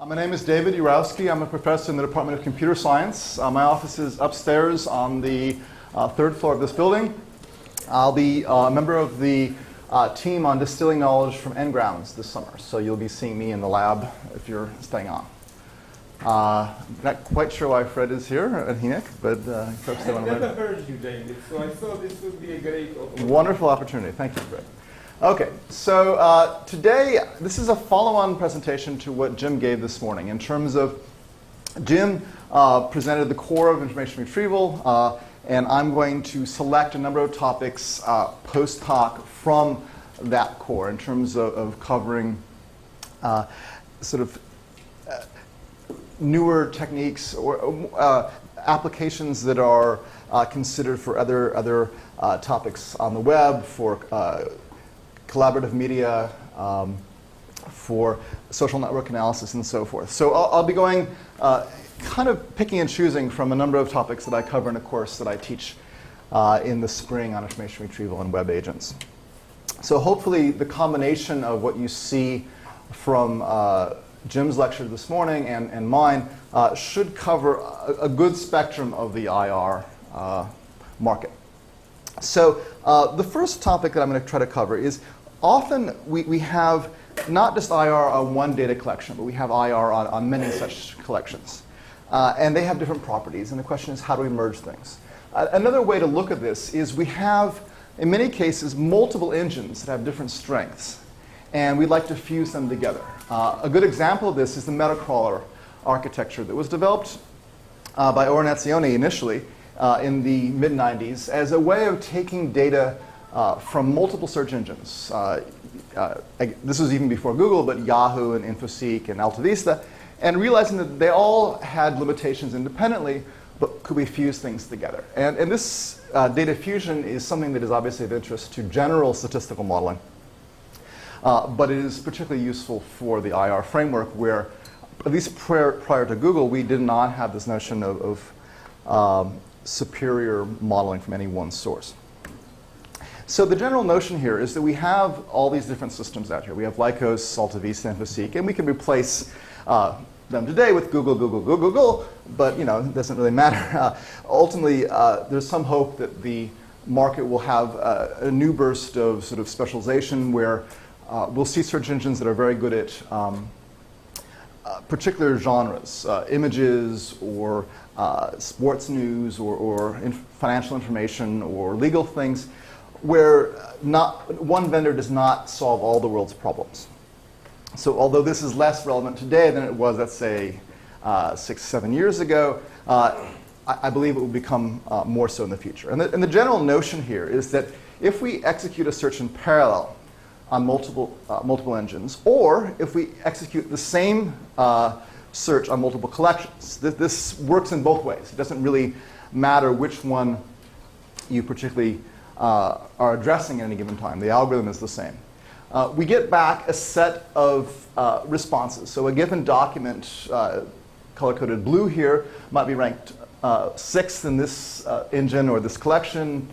My name is David Yarowski. I'm a professor in the Department of Computer Science. My office is upstairs on the third floor of this building. I'll be a member of the team on distilling knowledge from Ngrams this summer. So you'll be seeing me in the lab if you're staying on. Not quite sure why Fred is here and Hinek, but folks don't want to I've never heard you, David, so I thought this would be a great opportunity. Wonderful opportunity. Thank you, Fred. Okay, so today, this is a follow-on presentation to what Jim gave this morning in terms of Jim presented the core of information retrieval, and I'm going to select a number of topics post hoc from that core in terms of covering sort of newer techniques or applications that are considered for other topics on the web, for collaborative media, for social network analysis, and so forth. So I'll be going kind of picking and choosing from a number of topics that I cover in a course that I teach in the spring on information retrieval and web agents. So hopefully the combination of what you see from Jim's lecture this morning and mine should cover a good spectrum of the IR market. So the first topic that I'm going to try to cover is often we have not just IR on one data collection, but we have IR on many such collections. And they have different properties, and the question is how do we merge things? Another way to look at this is we have, in many cases, multiple engines that have different strengths, and we'd like to fuse them together. A good example of this is the Metacrawler architecture that was developed by Ornazioni initially in the mid-90s as a way of taking data from multiple search engines. This was even before Google, but Yahoo and InfoSeek and AltaVista, and realizing that they all had limitations independently, but could we fuse things together? And this data fusion is something that is obviously of interest to general statistical modeling, but it is particularly useful for the IR framework where, at least prior to Google, we did not have this notion of superior modeling from any one source. So the general notion here is that we have all these different systems out here. We have Lycos, AltaVista, InfoSeek, and we can replace them today with Google, but it doesn't really matter. Ultimately, there's some hope that the market will have a new burst of sort of specialization where we'll see search engines that are very good at particular genres, images or sports news or financial information or legal things, where one vendor does not solve all the world's problems. So although this is less relevant today than it was, let's say, 6-7 years ago, I believe it will become more so in the future. And the general notion here is that if we execute a search in parallel on multiple engines, or if we execute the same search on multiple collections, this works in both ways. It doesn't really matter which one you particularly are addressing at any given time. The algorithm is the same. We get back a set of responses. So a given document, color-coded blue here, might be ranked 6th in this engine or this collection,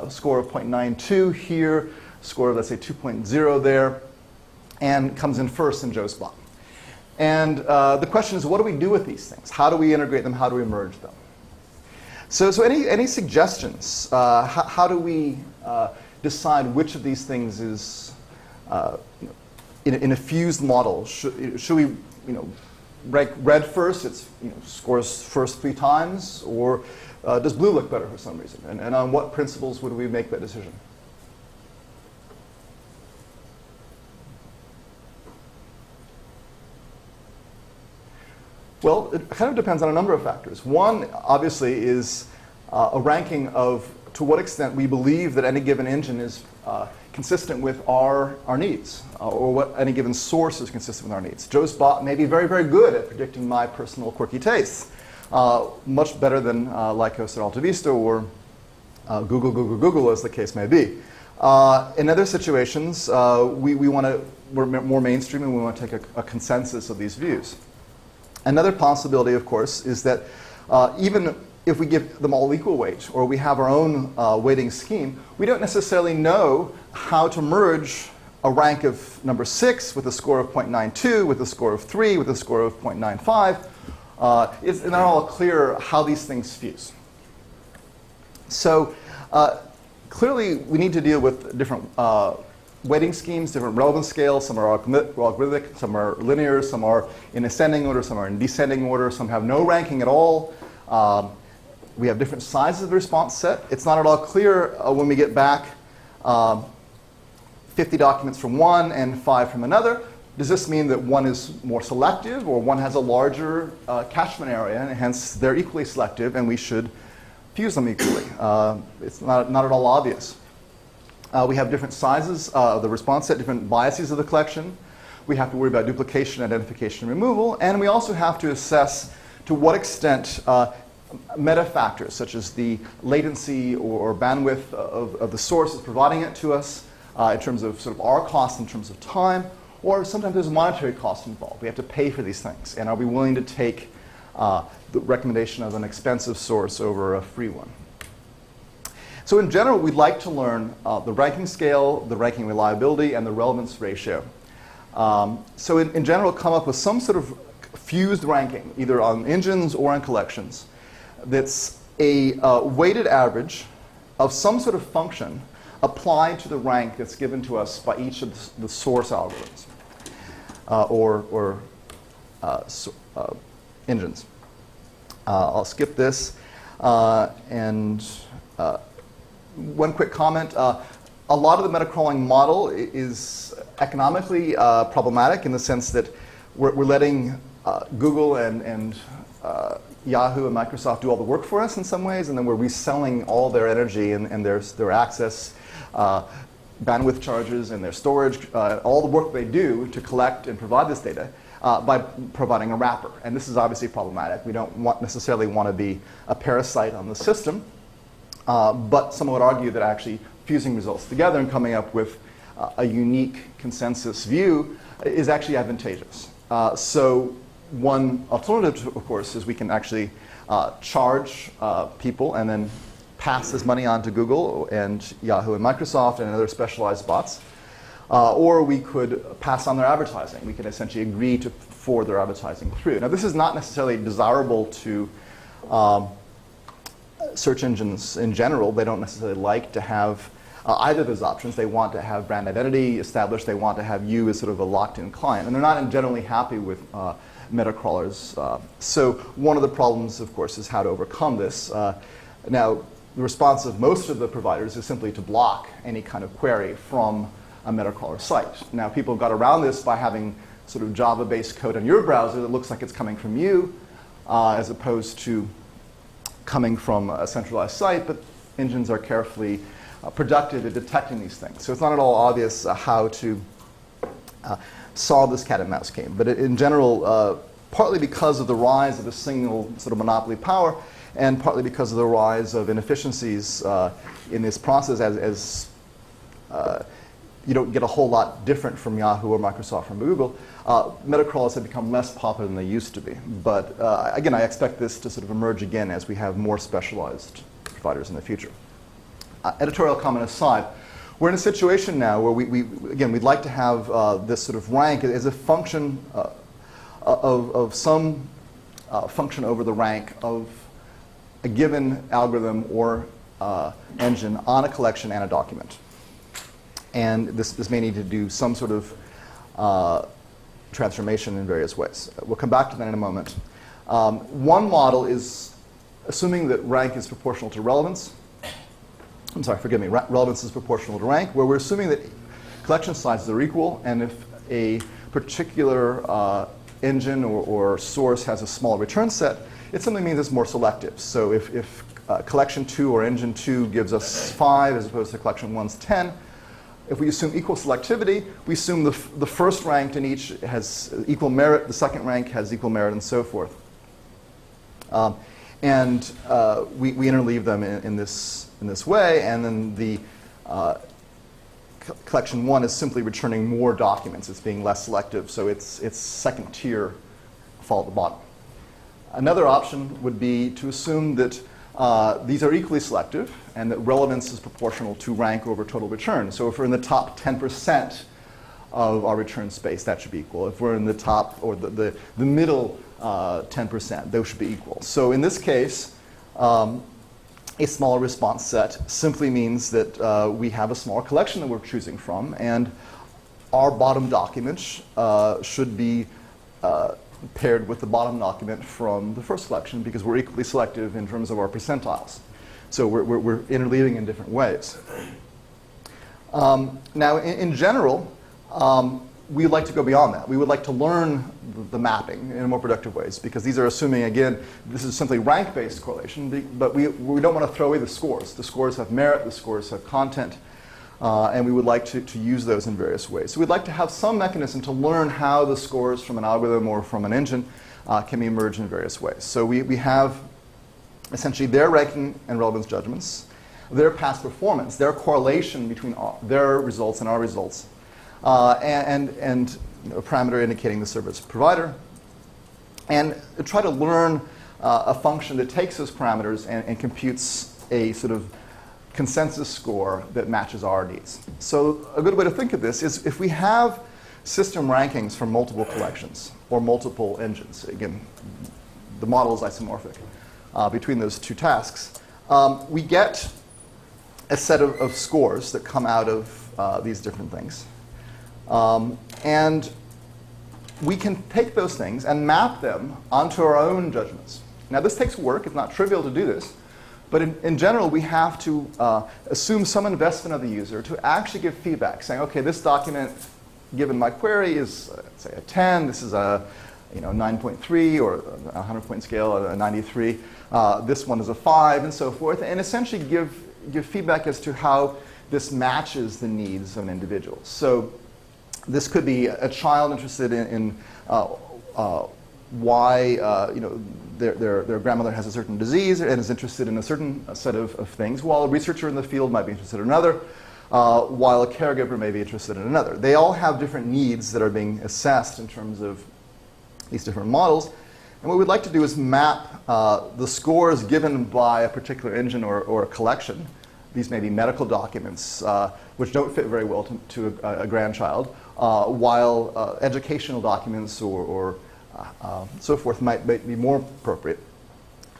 score of 0.92 here, score of, let's say, 2.0 there, and comes in first in Joe's spot. And the question is, what do we do with these things? How do we integrate them? How do we merge them? So any suggestions? How do we decide which of these things is in a fused model? Should we rank red first? It's scores first 3 times, or does blue look better for some reason? And on what principles would we make that decision? Well, it kind of depends on a number of factors. One, obviously, is a ranking of to what extent we believe that any given engine is consistent with our needs, or what any given source is consistent with our needs. Joe's bot may be very, very good at predicting my personal quirky tastes, much better than Lycos or AltaVista or Google, as the case may be. In other situations, we're more mainstream and we want to take a consensus of these views. Another possibility, of course, is that even if we give them all equal weight, or we have our own weighting scheme, we don't necessarily know how to merge a rank of number 6 with a score of 0.92, with a score of 3, with a score of 0.95. It's not all clear how these things fuse. So clearly, we need to deal with different weighting schemes, different relevance scales. Some are logarithmic, some are linear, some are in ascending order, some are in descending order, some have no ranking at all. We have different sizes of the response set. It's not at all clear when we get back 50 documents from one and 5 from another. Does this mean that one is more selective, or one has a larger catchment area, and hence they're equally selective, and we should fuse them equally? It's not at all obvious. We have different sizes of the response set, different biases of the collection. We have to worry about duplication, identification, and removal, and we also have to assess to what extent meta factors, such as the latency or bandwidth of the source is providing it to us in terms of sort of our cost, in terms of time, or sometimes there's a monetary cost involved. We have to pay for these things, and are we willing to take the recommendation of an expensive source over a free one? So in general, we'd like to learn the ranking scale, the ranking reliability, and the relevance ratio. So in general, come up with some sort of fused ranking, either on engines or on collections, that's a weighted average of some sort of function applied to the rank that's given to us by each of the source algorithms or engines. I'll skip this. And one quick comment. A lot of the meta-crawling model is economically problematic in the sense that we're letting Google and Yahoo and Microsoft do all the work for us in some ways, and then we're reselling all their energy and their access, bandwidth charges, and their storage, all the work they do to collect and provide this data by providing a wrapper. And this is obviously problematic. We don't necessarily want to be a parasite on the system, but some would argue that actually fusing results together and coming up with a unique consensus view is actually advantageous. So one alternative, of course, is we can actually charge people and then pass this money on to Google and Yahoo and Microsoft and other specialized bots. Or we could pass on their advertising. We could essentially agree to forward their advertising through. Now, this is not necessarily desirable to search engines in general. They don't necessarily like to have either of those options. They want to have brand identity established. They want to have you as sort of a locked-in client. And they're not generally happy with meta-crawlers. So one of the problems, of course, is how to overcome this. Now, the response of most of the providers is simply to block any kind of query from a meta-crawler site. Now, people got around this by having sort of Java-based code in your browser that looks like it's coming from you, as opposed to coming from a centralized site, but engines are carefully productive at detecting these things. So it's not at all obvious how to solve this cat and mouse game. But in general, partly because of the rise of a single sort of monopoly power, and partly because of the rise of inefficiencies in this process, as you don't get a whole lot different from Yahoo or Microsoft from Google, meta-crawlers have become less popular than they used to be. But again, I expect this to sort of emerge again as we have more specialized providers in the future. Editorial comment aside, we're in a situation now where we'd like to have this sort of rank as a function of some function over the rank of a given algorithm or engine on a collection and a document. And this may need to do some sort of transformation in various ways. We'll come back to that in a moment. One model is assuming that rank is proportional to relevance. I'm sorry, forgive me, relevance is proportional to rank, where we're assuming that collection sizes are equal, and if a particular engine or source has a small return set, it simply means it's more selective. So if collection 2 or engine 2 gives us 5 as opposed to collection 1's 10, if we assume equal selectivity, we assume the first ranked in each has equal merit, the second rank has equal merit, and so forth. And we interleave them in this way, and then the collection 1 is simply returning more documents. It's being less selective, so it's second tier fall at the bottom. Another option would be to assume that these are equally selective and that relevance is proportional to rank over total return. So if we're in the top 10% of our return space, that should be equal. If we're in the top or the middle 10%, those should be equal. So in this case, a smaller response set simply means that we have a smaller collection that we're choosing from, and our bottom document should be paired with the bottom document from the first collection because we're equally selective in terms of our percentiles. So we're interleaving in different ways. Now, in general, we would like to go beyond that. We would like to learn the mapping in more productive ways because these are assuming, again, this is simply rank-based correlation, but we don't want to throw away the scores. The scores have merit, the scores have content, and we would like to use those in various ways. So we'd like to have some mechanism to learn how the scores from an algorithm or from an engine can be merged in various ways. So we have essentially their ranking and relevance judgments, their past performance, their correlation between their results and our results, and a parameter indicating the service provider, and try to learn a function that takes those parameters and computes a sort of consensus score that matches our needs. So a good way to think of this is if we have system rankings for multiple collections or multiple engines, again, the model is isomorphic between those two tasks, we get a set of scores that come out of these different things. And we can take those things and map them onto our own judgments. Now, this takes work. It's not trivial to do this. But in general, we have to assume some investment of the user to actually give feedback, saying, OK, this document, given my query, is, say, a 10. This is a 9.3 or a 100-point scale, a 93. This one is a 5, and so forth. And essentially give feedback as to how this matches the needs of an individual. So this could be a child interested in why their grandmother has a certain disease and is interested in a certain set of things, while a researcher in the field might be interested in another, while a caregiver may be interested in another. They all have different needs that are being assessed in terms of these different models. And what we'd like to do is map the scores given by a particular engine or a collection. These may be medical documents, which don't fit very well to a grandchild, while educational documents or so forth might be more appropriate.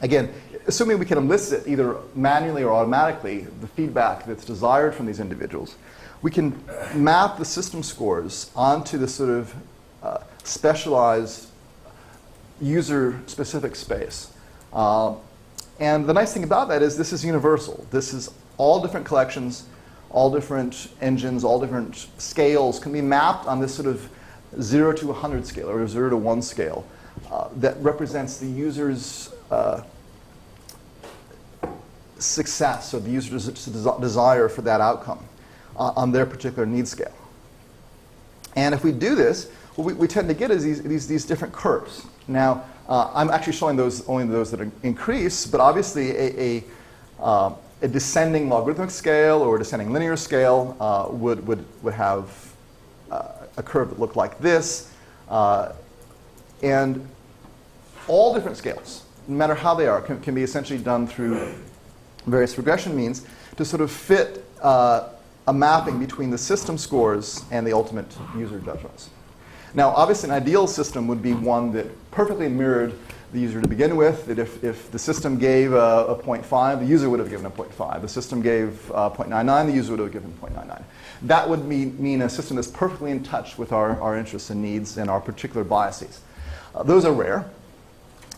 Again, assuming we can elicit either manually or automatically the feedback that's desired from these individuals, we can map the system scores onto the sort of specialized user-specific space. And the nice thing about that is this is universal. This is all different collections, all different engines, all different scales can be mapped on this sort of 0 to 100 scale or 0 to 1 scale that represents the user's success or the user's desire for that outcome on their particular need scale. And if we do this, what we tend to get is these different curves. Now, I'm actually showing only those that increase, but obviously a descending logarithmic scale or a descending linear scale would have a curve that looked like this. And all different scales, no matter how they are, can be essentially done through various regression means to sort of fit a mapping between the system scores and the ultimate user judgments. Now, obviously, an ideal system would be one that perfectly mirrored the user to begin with, that if the system gave a 0.5, the user would have given a 0.5. The system gave 0.99, the user would have given 0.99. That would mean a system that's perfectly in touch with our interests and needs and our particular biases. Those are rare.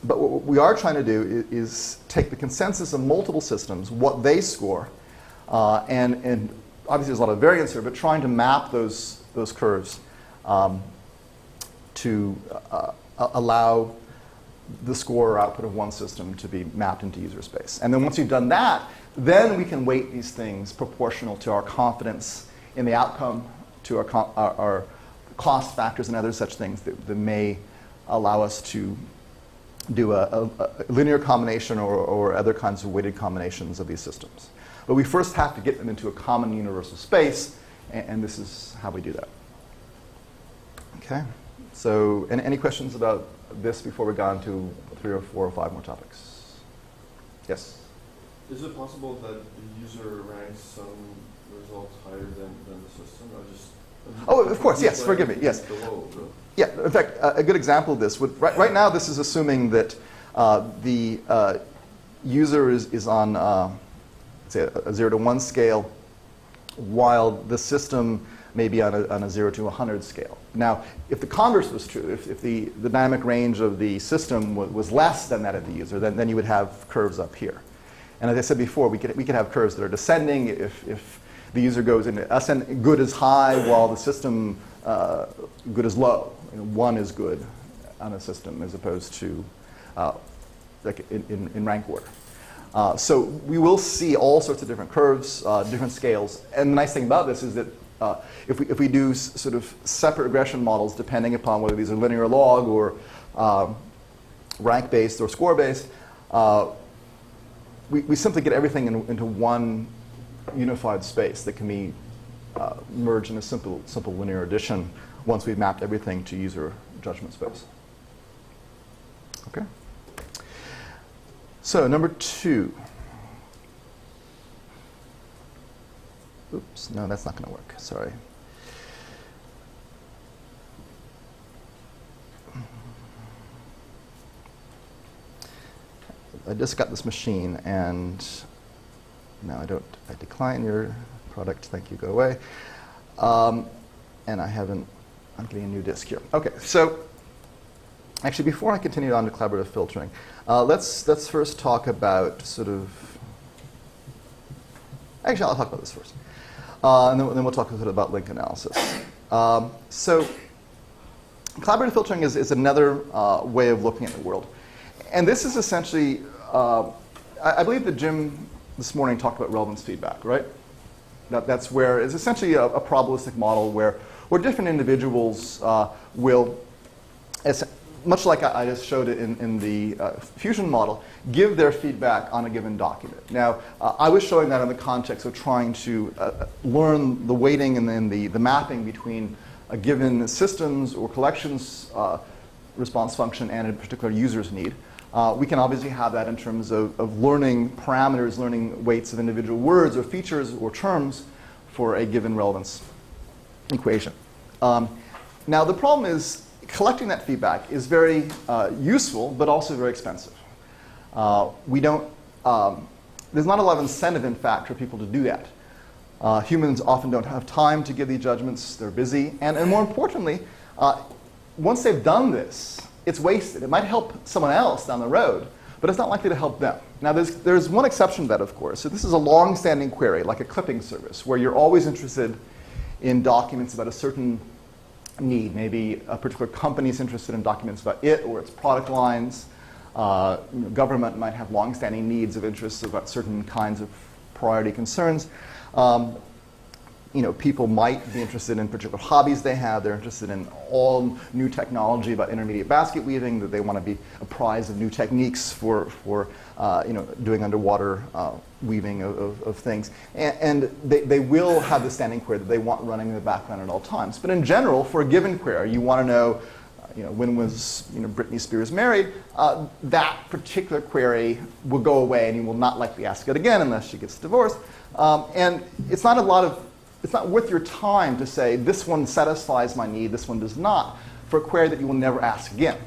But what we are trying to do is take the consensus of multiple systems, what they score, and obviously there's a lot of variance here, but trying to map those curves to allow the score or output of one system to be mapped into user space. And then once you've done that, then we can weight these things proportional to our confidence in the outcome, to our cost factors and other such things that may allow us to do a linear combination or other kinds of weighted combinations of these systems. But we first have to get them into a common universal space, and this is how we do that. Okay, so any questions about this before we go on to 3 or 4 or 5 more topics? Yes? Is it possible that the user ranks some results higher than the system? Oh, of course, yes, forgive me, yes. Yeah, in fact, a good example of this, right now this is assuming that the user is on, say, a 0 to 1 scale, while the system may be on a 0 to 100 scale. Now, if the converse was true, if the dynamic range of the system was less than that of the user, then you would have curves up here. And as I said before, we could have curves that are descending if the user goes into ascend, good is high, while the system good is low. 1 is good on a system as opposed to like in rank order. So we will see all sorts of different curves, different scales. And the nice thing about this is that if we do sort of separate regression models, depending upon whether these are linear log or rank-based or score-based, we simply get everything into one unified space that can be merged in a simple linear addition once we've mapped everything to user judgment space. Okay. So number 2. Oops, no, that's not going to work. Sorry. I just got this machine, and no, I decline your product. Thank you. Go away. And I'm getting a new disk here. Okay, so actually, before I continue on to collaborative filtering, let's first talk about sort of. Actually, I'll talk about this first. And then we'll talk a little bit about link analysis. So collaborative filtering is another way of looking at the world. And this is essentially, I believe that Jim this morning talked about relevance feedback, right? That's where it's essentially a probabilistic model where different individuals will, much like I just showed it in the fusion model, give their feedback on a given document. Now, I was showing that in the context of trying to learn the weighting and then the mapping between a given systems or collections response function and a particular user's need. We can obviously have that in terms of learning parameters, learning weights of individual words or features or terms for a given relevance equation. Now, the problem is collecting that feedback is very useful, but also very expensive. There's not a lot of incentive, in fact, for people to do that. Humans often don't have time to give these judgments. They're busy. And more importantly, once they've done this, it's wasted. It might help someone else down the road, but it's not likely to help them. Now, there's one exception to that, of course. So this is a long-standing query, like a clipping service, where you're always interested in documents about a certain need. Maybe a particular company is interested in documents about it or its product lines. Government might have long-standing needs of interest about certain kinds of priority concerns. People might be interested in particular hobbies they have. They're interested in all new technology about intermediate basket weaving, that they want to be apprised of new techniques for doing underwater weaving of things. And they will have the standing query that they want running in the background at all times. But in general, for a given query, you want to know, when was Britney Spears married? That particular query will go away, and you will not likely ask it again unless she gets divorced. And it's not worth your time to say, this one satisfies my need, this one does not, for a query that you will never ask again.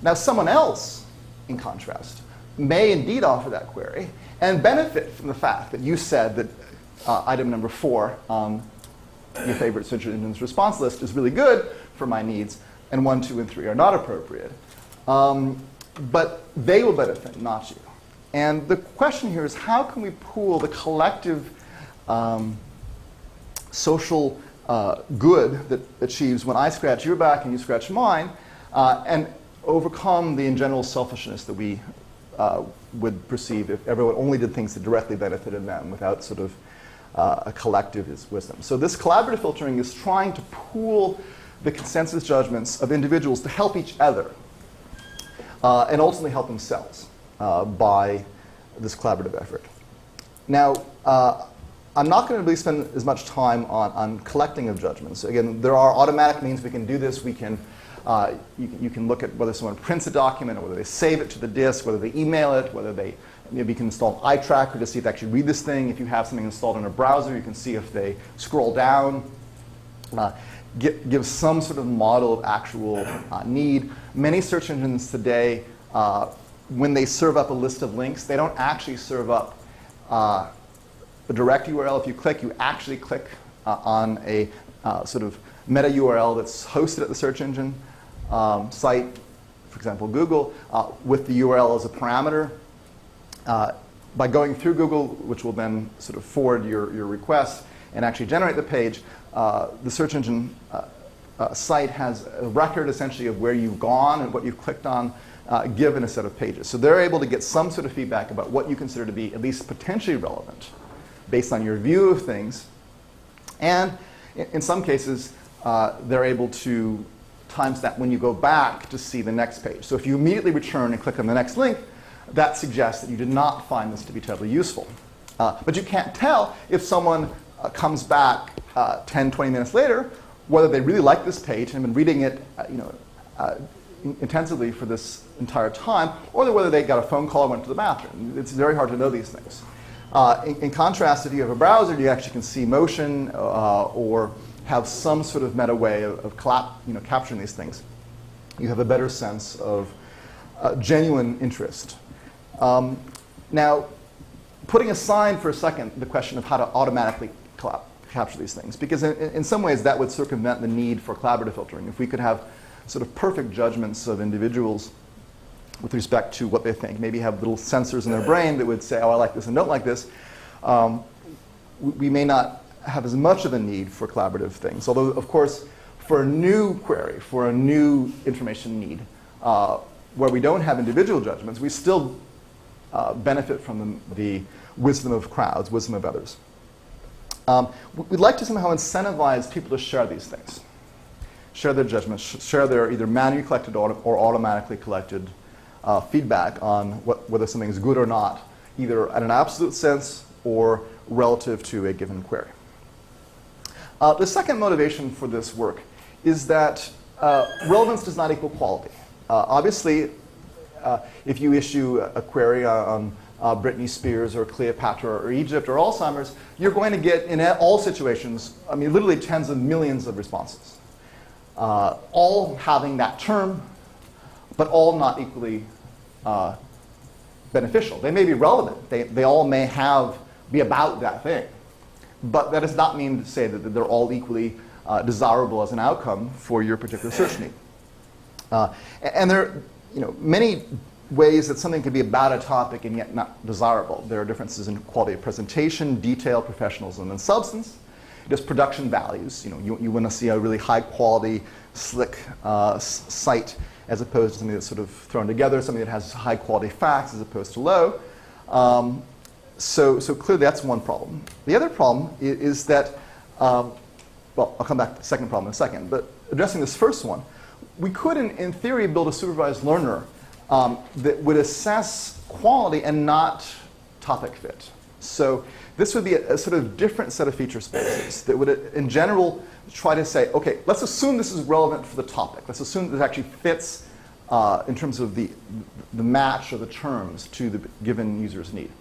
Now, someone else, in contrast, may indeed offer that query and benefit from the fact that you said that item number 4 on your favorite search engine's response list is really good for my needs, and 1, 2, and 3 are not appropriate. But they will benefit, not you. And the question here is, how can we pool the collective social good that achieves when I scratch your back and you scratch mine, and overcome the in general selfishness that we would perceive if everyone only did things that directly benefited them without sort of a collective wisdom. So this collaborative filtering is trying to pool the consensus judgments of individuals to help each other and ultimately help themselves by this collaborative effort. Now, I'm not going to really spend as much time on collecting of judgments. Again, there are automatic means we can do this. We can, you can look at whether someone prints a document or whether they save it to the disk, whether they email it, whether they maybe can install eye tracker to see if they actually read this thing. If you have something installed in a browser, you can see if they scroll down give some sort of model of actual need. Many search engines today, when they serve up a list of links, they don't actually serve up a direct URL. If you click, you actually click on a sort of meta URL that's hosted at the search engine site, for example, Google, with the URL as a parameter. By going through Google, which will then sort of forward your request and actually generate the page, the search engine site has a record essentially of where you've gone and what you've clicked on given a set of pages. So they're able to get some sort of feedback about what you consider to be at least potentially relevant based on your view of things. And in some cases, they're able to timestamp when you go back to see the next page. So if you immediately return and click on the next link, that suggests that you did not find this to be terribly useful. But you can't tell if someone comes back 10, 20 minutes later, whether they really like this page and have been reading it intensively for this entire time, or whether they got a phone call or went to the bathroom. It's very hard to know these things. In contrast, if you have a browser, you actually can see motion or have some sort of meta way of capturing these things. You have a better sense of genuine interest. Now, putting aside for a second the question of how to automatically capture these things, because in some ways that would circumvent the need for collaborative filtering. If we could have sort of perfect judgments of individuals with respect to what they think, maybe have little sensors in their brain that would say, oh, I like this and don't like this, we may not have as much of a need for collaborative things. Although, of course, for a new query, for a new information need, where we don't have individual judgments, we still benefit from the wisdom of crowds, wisdom of others. We'd like to somehow incentivize people to share these things, share their judgments, share their either manually collected or automatically collected feedback on whether something is good or not, either at an absolute sense or relative to a given query. The second motivation for this work is that relevance does not equal quality. Obviously, if you issue a query on Britney Spears or Cleopatra or Egypt or Alzheimer's, you're going to get, in all situations, I mean, literally tens of millions of responses, all having that term, but all not equally beneficial. They may be relevant. They all may be about that thing. But that does not mean to say that they're all equally desirable as an outcome for your particular search need. And there are many ways that something can be about a topic and yet not desirable. There are differences in quality of presentation, detail, professionalism, and substance. Just production values. You want to see a really high quality, slick site as opposed to something that's sort of thrown together, something that has high quality facts as opposed to low. So clearly that's one problem. The other problem is that, well, I'll come back to the second problem in a second, but addressing this first one, we could, in theory, build a supervised learner that would assess quality and not topic fit. So this would be a sort of different set of feature spaces that would, in general, try to say, okay, let's assume this is relevant for the topic. Let's assume that it actually fits in terms of the match or the terms to the given user's need.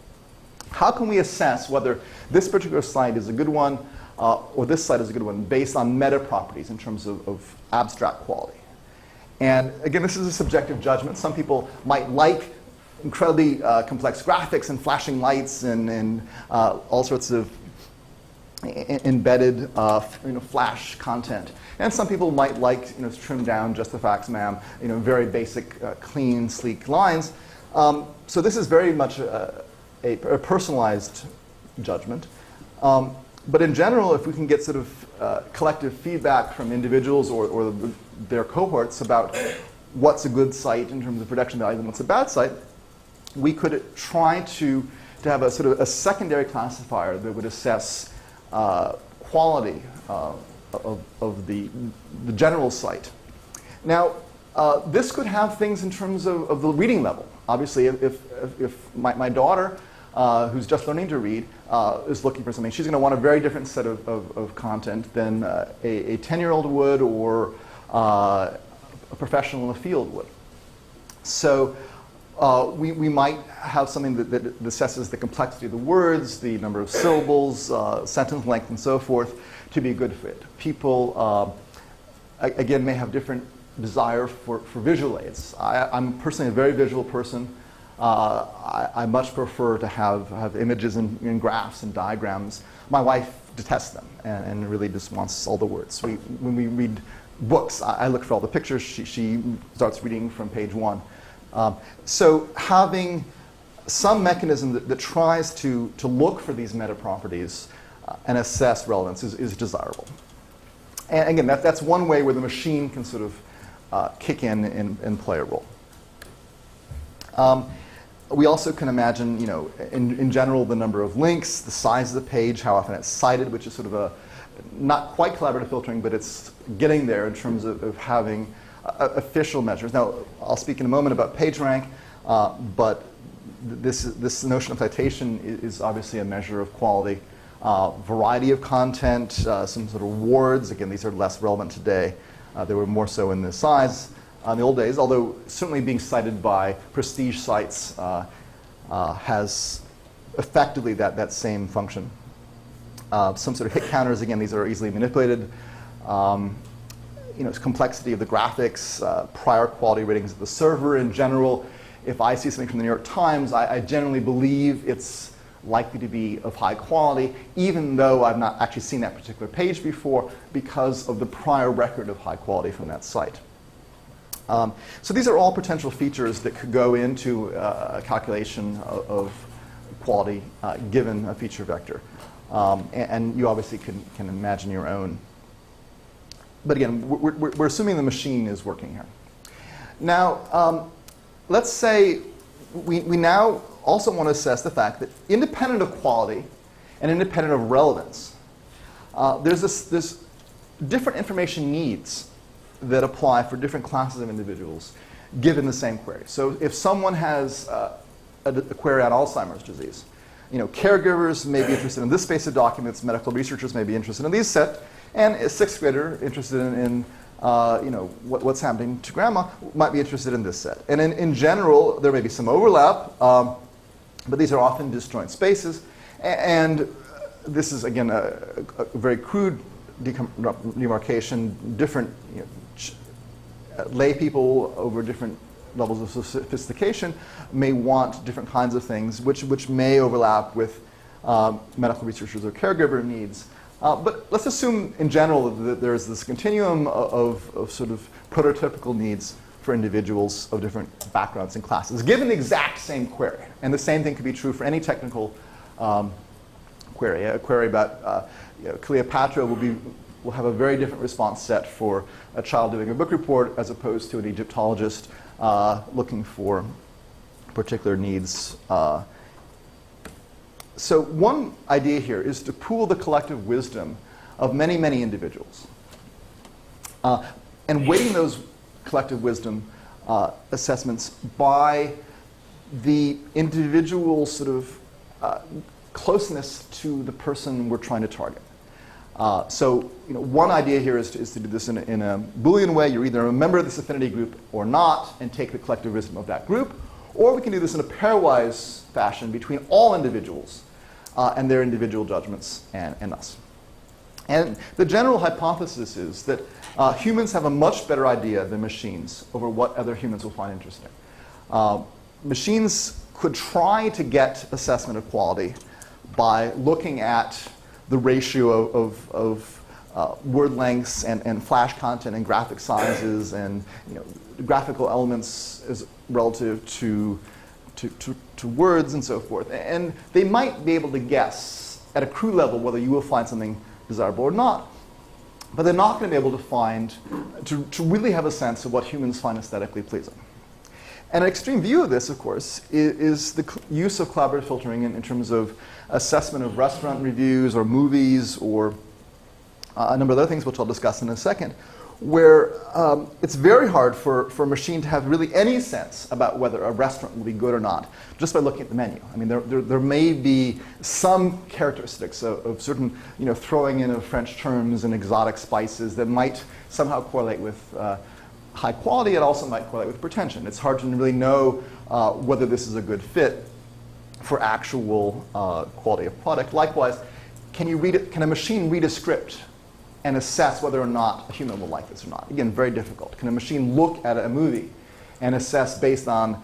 How can we assess whether this particular site is a good one or this site is a good one based on meta properties in terms of abstract quality? And again, this is a subjective judgment. Some people might like incredibly complex graphics and flashing lights and all sorts of embedded flash content. And some people might like trimmed down, just the facts, ma'am, very basic, clean, sleek lines. So this is very much a personalized judgment. But in general, if we can get sort of collective feedback from individuals or their cohorts about what's a good site in terms of production value and what's a bad site, we could try to have a sort of a secondary classifier that would assess quality of the general site. Now, this could have things in terms of the reading level. Obviously, if my daughter, who's just learning to read, is looking for something, she's going to want a very different set of content than a 10-year-old would or a professional in the field would. So we might have something that assesses the complexity of the words, the number of syllables, sentence length, and so forth to be a good fit. People, again, may have different desire for visual aids. I'm personally a very visual person. I much prefer to have images and graphs and diagrams. My wife detests them and really just wants all the words. When we read books, I look for all the pictures. She starts reading from page 1. So having some mechanism that tries to look for these meta properties and assess relevance is desirable. And again, that's one way where the machine can sort of kick in and play a role. We also can imagine, in general, the number of links, the size of the page, how often it's cited, which is sort of a not quite collaborative filtering, but it's getting there in terms of having official measures. Now, I'll speak in a moment about PageRank, but this notion of citation is obviously a measure of quality. Variety of content, some sort of awards. Again, these are less relevant today. They were more so in the size in the old days, although certainly being cited by prestige sites has effectively that same function. Some sort of hit counters, again, these are easily manipulated. Complexity of the graphics, prior quality ratings of the server in general. If I see something from the New York Times, I generally believe it's likely to be of high quality, even though I've not actually seen that particular page before because of the prior record of high quality from that site. So these are all potential features that could go into a calculation of quality given a feature vector. And you obviously can imagine your own. But again, we're assuming the machine is working here. Now, let's say we now also want to assess the fact that independent of quality and independent of relevance, there's this different information needs that apply for different classes of individuals given the same query. So if someone has a query on Alzheimer's disease, caregivers may be interested in this space of documents, medical researchers may be interested in these set, and a sixth grader interested in what's happening to grandma might be interested in this set. And in general, there may be some overlap, but these are often disjoint spaces. And this is, again, a very crude demarcation. Different lay people over different levels of sophistication may want different kinds of things, which may overlap with medical researchers or caregiver needs. But let's assume, in general, that there's this continuum of sort of prototypical needs for individuals of different backgrounds and classes, given the exact same query. And the same thing could be true for any technical query. A query about Cleopatra will have a very different response set for a child doing a book report as opposed to an Egyptologist looking for particular needs. So one idea here is to pool the collective wisdom of many, many individuals. And weighting those collective wisdom assessments by the individual sort of closeness to the person we're trying to target. So one idea here is to do this in a Boolean way. You're either a member of this affinity group or not, and take the collective wisdom of that group. Or we can do this in a pairwise fashion between all individuals and their individual judgments and us. And the general hypothesis is that humans have a much better idea than machines over what other humans will find interesting. Machines could try to get assessment of quality by looking at the ratio of word lengths and flash content and graphic sizes and graphical elements as relative to words and so forth. And they might be able to guess at a crude level whether you will find something desirable or not. But they're not going to be able to find, to really have a sense of what humans find aesthetically pleasing. And an extreme view of this, of course, is the use of collaborative filtering in terms of assessment of restaurant reviews or movies or a number of other things, which I'll discuss in a second, where it's very hard for a machine to have really any sense about whether a restaurant will be good or not, just by looking at the menu. I mean, there may be some characteristics of certain, throwing in of French terms and exotic spices that might somehow correlate with high quality, it also might correlate with pretension. It's hard to really know whether this is a good fit for actual quality of product. Likewise, can a machine read a script and assess whether or not a human will like this or not? Again, very difficult. Can a machine look at a movie and assess based on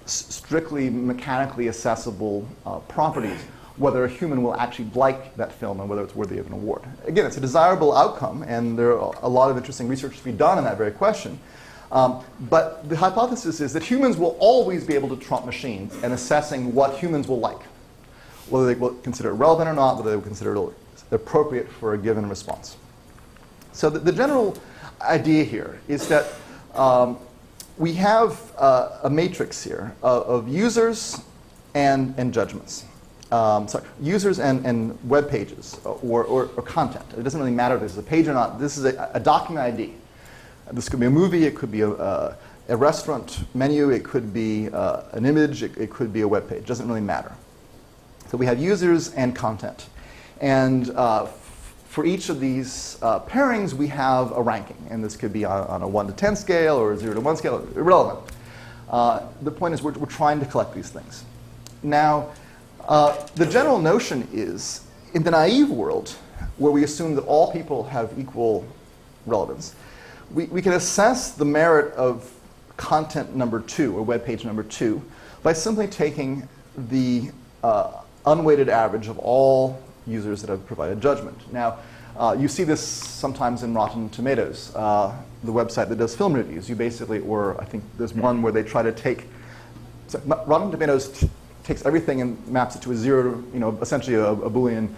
strictly mechanically accessible properties whether a human will actually like that film and whether it's worthy of an award? Again, it's a desirable outcome, and there are a lot of interesting research to be done on that very question. But the hypothesis is that humans will always be able to trump machines in assessing what humans will like, whether they will consider it relevant or not, whether they will consider it appropriate for a given response. So the general idea here is that we have a matrix here of users and judgments. Users and web pages or content. It doesn't really matter if this is a page or not. This is a document ID. This could be a movie, it could be a restaurant menu, it could be an image, it could be a web page. It doesn't really matter. So we have users and content. And for each of these pairings, we have a ranking. And this could be on a 1 to 10 scale or a 0 to 1 scale, irrelevant. The point is we're trying to collect these things. Now, the general notion is, in the naive world, where we assume that all people have equal relevance, we can assess the merit of content number 2, or web page number 2, by simply taking the unweighted average of all users that have provided judgment. Now, you see this sometimes in Rotten Tomatoes, the website that does film reviews. You basically, or I think there's one where they try to take, so Rotten Tomatoes takes everything and maps it to a 0, essentially a Boolean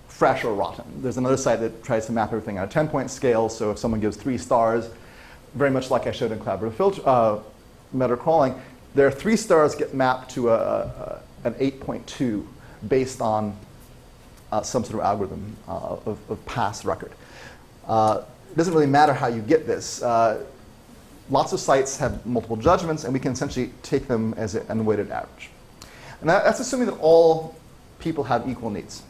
fresh or rotten. There's another site that tries to map everything on a 10-point scale, so if someone gives 3 stars, very much like I showed in collaborative meta crawling, their 3 stars get mapped to an 8.2 based on some sort of algorithm of past record. It doesn't really matter how you get this. Lots of sites have multiple judgments, and we can essentially take them as an unweighted average. And that's assuming that all people have equal needs.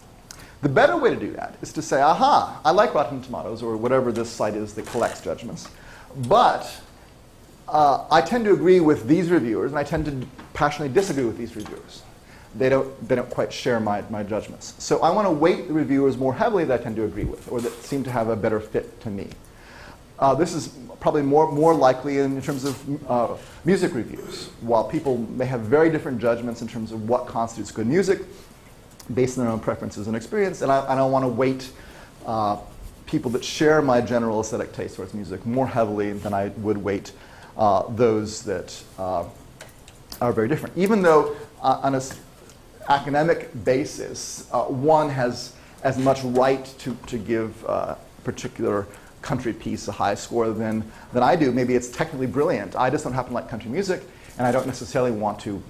The better way to do that is to say, aha, I like Rotten Tomatoes, or whatever this site is that collects judgments, but I tend to agree with these reviewers, and I tend to passionately disagree with these reviewers. They don't quite share my judgments. So I want to weight the reviewers more heavily that I tend to agree with, or that seem to have a better fit to me. This is probably more likely in terms of music reviews. While people may have very different judgments in terms of what constitutes good music, based on their own preferences and experience, and I don't want to weight people that share my general aesthetic taste towards music more heavily than I would weight those that are very different. Even though on an academic basis, one has as much right to give a particular country piece a high score than I do. Maybe it's technically brilliant. I just don't happen to like country music, and I don't necessarily want to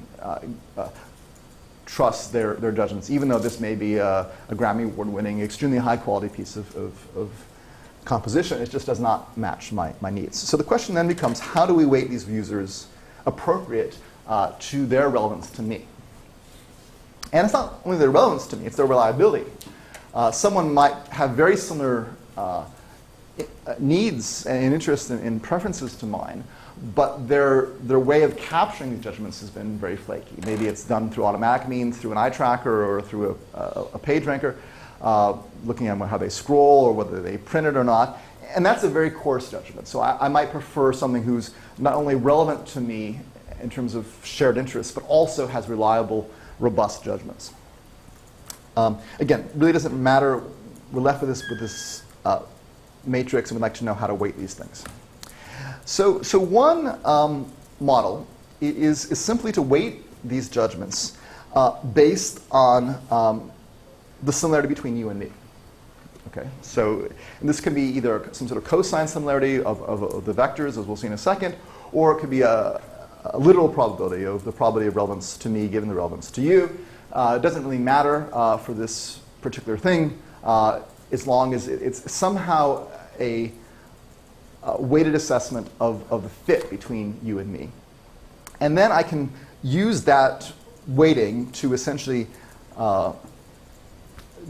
trust their judgments, even though this may be a Grammy Award-winning, extremely high-quality piece of composition. It just does not match my needs. So the question then becomes, how do we weight these users appropriate to their relevance to me? And it's not only their relevance to me, it's their reliability. Someone might have very similar needs and interests and preferences to mine, but their way of capturing these judgments has been very flaky. Maybe it's done through automatic means, through an eye tracker or through a page ranker, looking at how they scroll or whether they print it or not. And that's a very coarse judgment. So I might prefer something who's not only relevant to me in terms of shared interests, but also has reliable, robust judgments. Again, really doesn't matter. We're left with this matrix, and we'd like to know how to weight these things. So one model is simply to weight these judgments based on the similarity between you and me. Okay, so this can be either some sort of cosine similarity of the vectors, as we'll see in a second, or it could be a literal probability of the probability of relevance to me given the relevance to you. It doesn't really matter for this particular thing as long as it's somehow a weighted assessment of the fit between you and me. And then I can use that weighting to essentially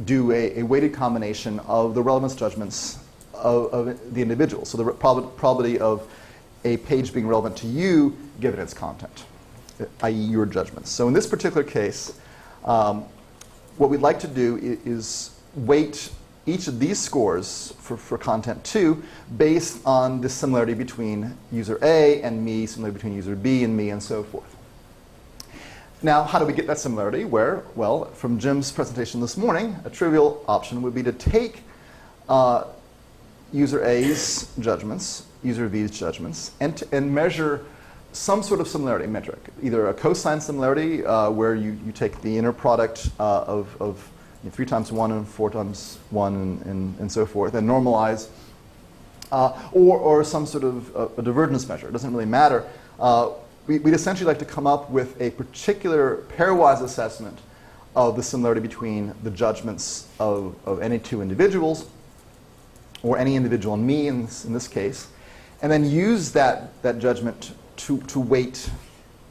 do a weighted combination of the relevance judgments of the individual. So the probability of a page being relevant to you given its content, i.e. your judgments. So in this particular case, what we'd like to do is weight each of these scores for content 2 based on the similarity between user A and me, similarity between user B and me, and so forth. Now, how do we get that similarity? Well, from Jim's presentation this morning, a trivial option would be to take user A's judgments, user B's judgments, and measure some sort of similarity metric, either a cosine similarity, where you take the inner product of 3 times 1 and 4 times 1 and so forth, and normalize, or some sort of a divergence measure. It doesn't really matter. We'd essentially like to come up with a particular pairwise assessment of the similarity between the judgments of any two individuals, or any individual and me in this case, and then use that judgment to weight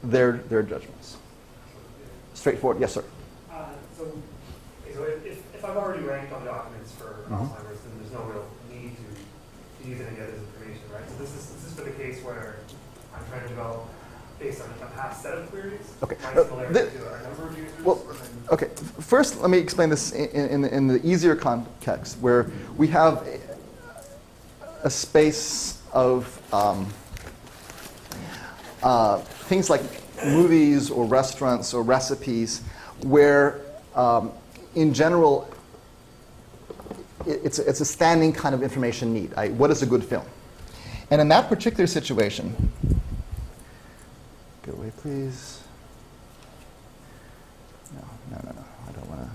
their judgments. Straightforward, yes, sir. So if I've already ranked on documents for Alzheimer's, then there's no real need to use any other information, right? So this is for the case where I'm trying to develop based on a past set of queries. Okay. My similarity to a number of users. Well, okay. First, let me explain this in the easier context, where we have a space of things like movies or restaurants or recipes, where in general it's a standing kind of information need. What is a good film? And in that particular situation, go away, please. No. I don't want to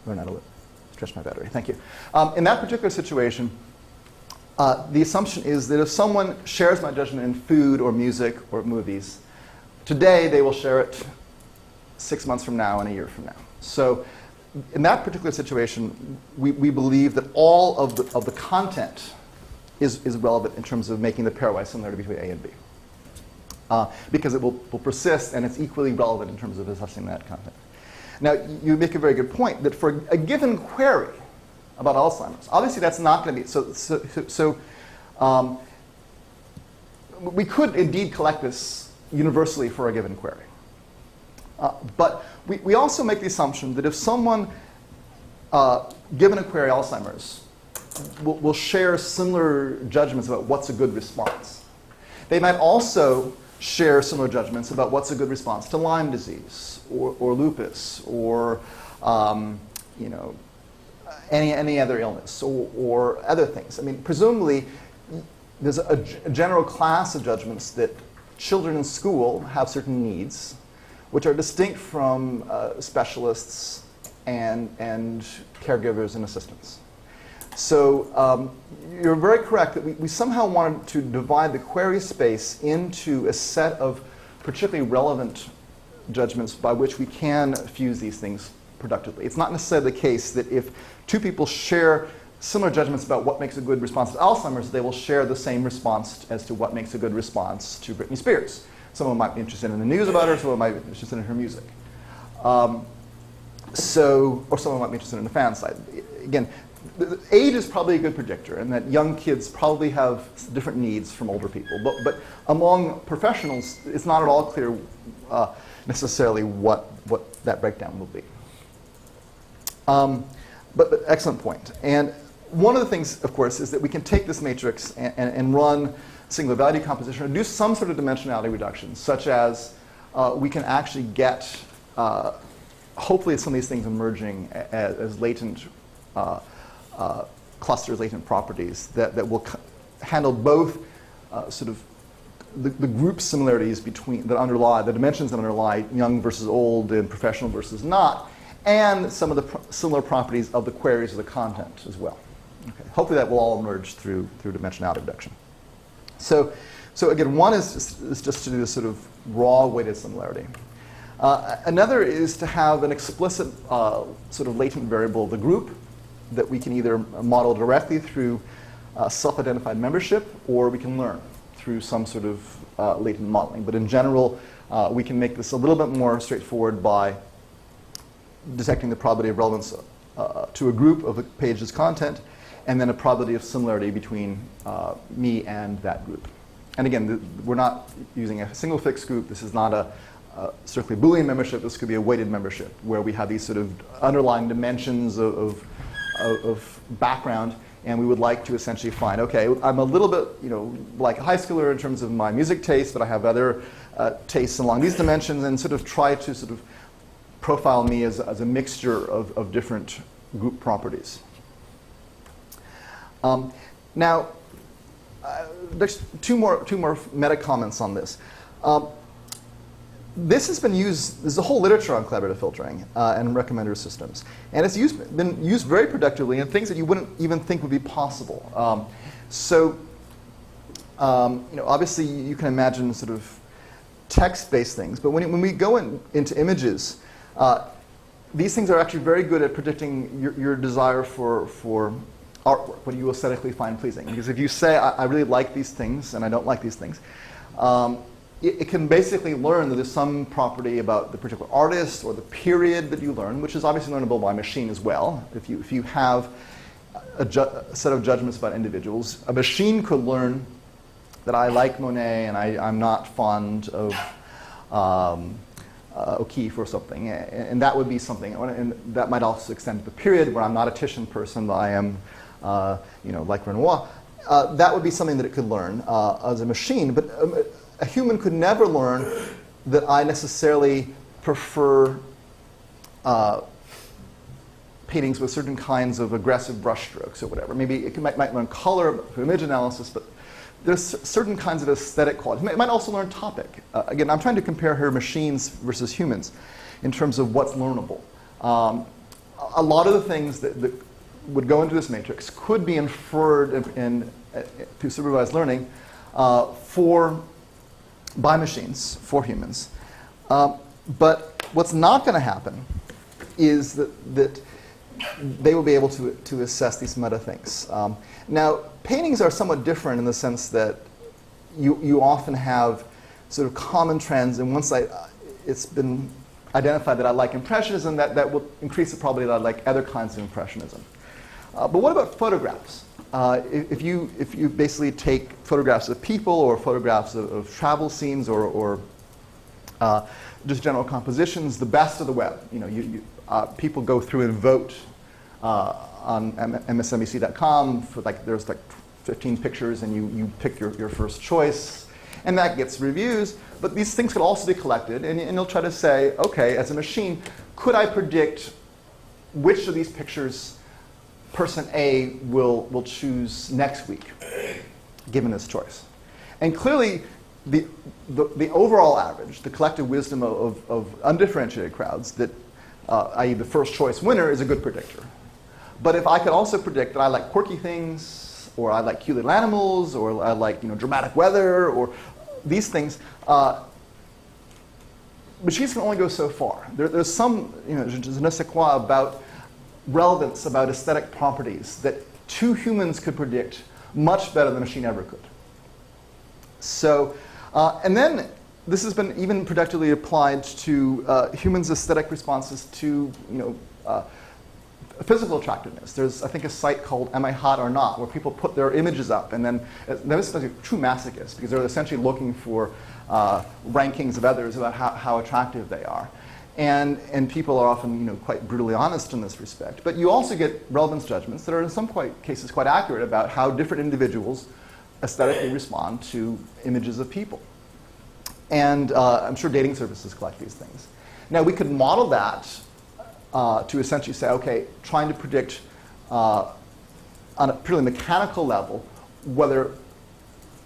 learn how to stretch my battery. Thank you. In that particular situation, the assumption is that if someone shares my judgment in food or music or movies, today they will share it 6 months from now and a year from now. So in that particular situation, we believe that all of the content is relevant in terms of making the pairwise similarity between A and B. Because it will persist, and it's equally relevant in terms of assessing that content. Now, you make a very good point that for a given query about Alzheimer's, obviously that's not going to be, so we could indeed collect this universally for a given query. But we also make the assumption that if someone, given a query Alzheimer's, will share similar judgments about what's a good response, they might also share similar judgments about what's a good response to Lyme disease or lupus or any other illness or other things. I mean, presumably there's a general class of judgments that children in school have certain needs, which are distinct from specialists and caregivers and assistants. So you're very correct that we somehow wanted to divide the query space into a set of particularly relevant judgments by which we can fuse these things productively. It's not necessarily the case that if two people share similar judgments about what makes a good response to Alzheimer's, they will share the same response as to what makes a good response to Britney Spears. Someone might be interested in the news about her, someone might be interested in her music. Or someone might be interested in the fan side. Again, age is probably a good predictor, and that young kids probably have different needs from older people. But among professionals, it's not at all clear necessarily what that breakdown will be. But excellent point. And one of the things, of course, is that we can take this matrix and run singular value composition and do some sort of dimensionality reduction, such as we can actually get, hopefully some of these things emerging as latent clusters, latent properties that will handle both sort of the group similarities between that underlie the dimensions that underlie young versus old and professional versus not, and some of the similar properties of the queries of the content as well. Okay. Hopefully that will all emerge through dimensionality reduction. So again, one is just to do this sort of raw weighted similarity. Another is to have an explicit sort of latent variable of the group that we can either model directly through self-identified membership, or we can learn through some sort of latent modeling. But in general, we can make this a little bit more straightforward by detecting the probability of relevance to a group of a page's content, and then a probability of similarity between me and that group. And again, we're not using a single fixed group. This is not a strictly Boolean membership. This could be a weighted membership where we have these sort of underlying dimensions of background, and we would like to essentially find, okay, I'm a little bit, like a high schooler in terms of my music taste, but I have other tastes along these dimensions, and sort of try to sort of profile me as a mixture of different group properties. Now, there's two more meta comments on this. This has been used, there's a whole literature on collaborative filtering and recommender systems. And it's been used very productively in things that you wouldn't even think would be possible. Obviously you can imagine sort of text-based things, but when we go into images, these things are actually very good at predicting your desire for artwork, what you aesthetically find pleasing. Because if you say, I really like these things and I don't like these things, it can basically learn that there's some property about the particular artist or the period that you learn, which is obviously learnable by machine as well. If you have a set of judgments about individuals, a machine could learn that I like Monet and I'm not fond of O'Keeffe or something, and that would be something. And that might also extend to the period where I'm not a Titian person, but I am, like Renoir. That would be something that it could learn as a machine, but a human could never learn that I necessarily prefer paintings with certain kinds of aggressive brushstrokes or whatever. Maybe it might learn color through image analysis, but there's certain kinds of aesthetic qualities. It might also learn topic. Again, I'm trying to compare here machines versus humans in terms of what's learnable. A lot of the things that would go into this matrix could be inferred through supervised learning by machines for humans. But what's not going to happen is that they will be able to assess these meta things. Now, paintings are somewhat different in the sense that you often have sort of common trends, and once it's been identified that I like Impressionism, that will increase the probability that I like other kinds of Impressionism. But what about photographs? If you basically take photographs of people or photographs of travel scenes or just general compositions, the best of the web. People go through and vote on msnbc.com for there's 15 pictures, and you pick your first choice, and that gets reviews. But these things could also be collected, and you'll try to say, okay, as a machine, could I predict which of these pictures person A will choose next week, given this choice? And clearly, the overall average, the collective wisdom of undifferentiated crowds, that i.e. the first choice winner, is a good predictor. But if I could also predict that I like quirky things, or I like cute little animals, or I like dramatic weather, or these things, machines can only go so far. There's some je ne sais quoi about relevance, about aesthetic properties that two humans could predict much better than a machine ever could. So, and then this has been even productively applied to humans' aesthetic responses to physical attractiveness. There's, I think, a site called Am I Hot or Not, where people put their images up, and then this is a true masochist, because they're essentially looking for rankings of others about how attractive they are. And people are often quite brutally honest in this respect. But you also get relevance judgments that are in some cases quite accurate about how different individuals aesthetically respond to images of people. And I'm sure dating services collect these things. Now, we could model that to essentially say, okay, trying to predict on a purely mechanical level whether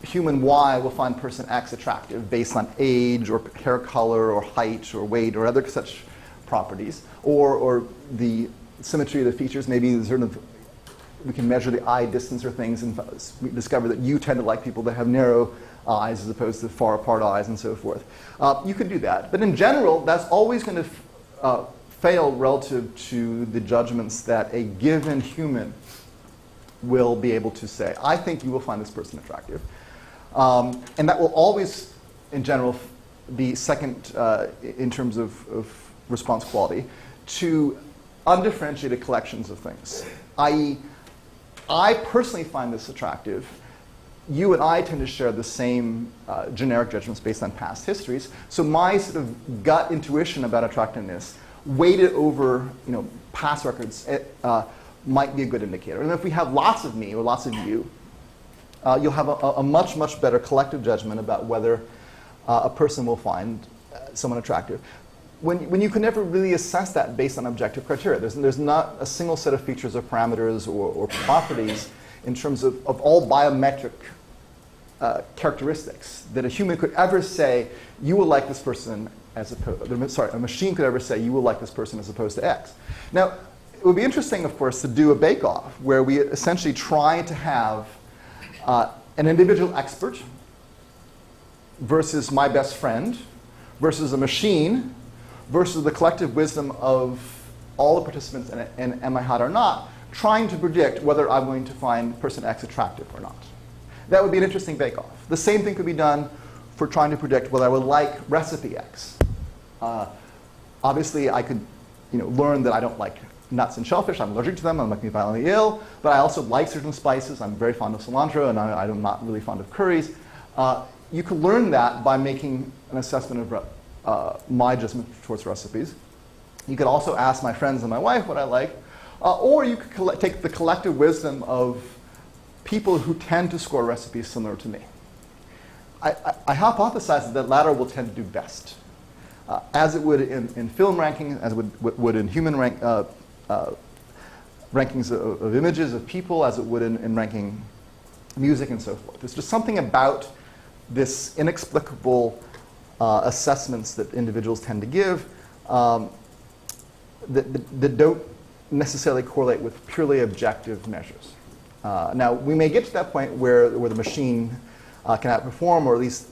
human Y will find person X attractive based on age or hair color or height or weight or other such properties, or the symmetry of the features. Maybe we can measure the eye distance or things, and we discover that you tend to like people that have narrow eyes as opposed to far apart eyes and so forth. You could do that. But in general, that's always going to fail relative to the judgments that a given human will be able to say, I think you will find this person attractive. And that will always, in general, be second in terms of response quality to undifferentiated collections of things, i.e., I personally find this attractive. You and I tend to share the same generic judgments based on past histories. So my sort of gut intuition about attractiveness, weighted over past records, might be a good indicator. And if we have lots of me or lots of you, you'll have a much, much better collective judgment about whether a person will find someone attractive. When you can never really assess that based on objective criteria. There's not a single set of features or parameters or properties in terms of all biometric characteristics that a human could ever say, you will like this person as opposed, sorry, a machine could ever say, you will like this person as opposed to X. Now, it would be interesting, of course, to do a bake-off where we essentially try to have an individual expert versus my best friend versus a machine versus the collective wisdom of all the participants in MIHAT or not, trying to predict whether I'm going to find person X attractive or not. That would be an interesting bake-off. The same thing could be done for trying to predict whether I would like recipe X. Obviously, I could learn that I don't like nuts and shellfish. I'm allergic to them. They make me violently ill. But I also like certain spices. I'm very fond of cilantro, and I'm not really fond of curries. You can learn that by making an assessment of my judgment towards recipes. You could also ask my friends and my wife what I like. Or you could take the collective wisdom of people who tend to score recipes similar to me. I hypothesize that the latter will tend to do best, as it would in film ranking, as it would in human rankings of images of people, as it would in ranking music and so forth. There's just something about this inexplicable assessments that individuals tend to give that don't necessarily correlate with purely objective measures. Now, we may get to that point where the machine can outperform, or at least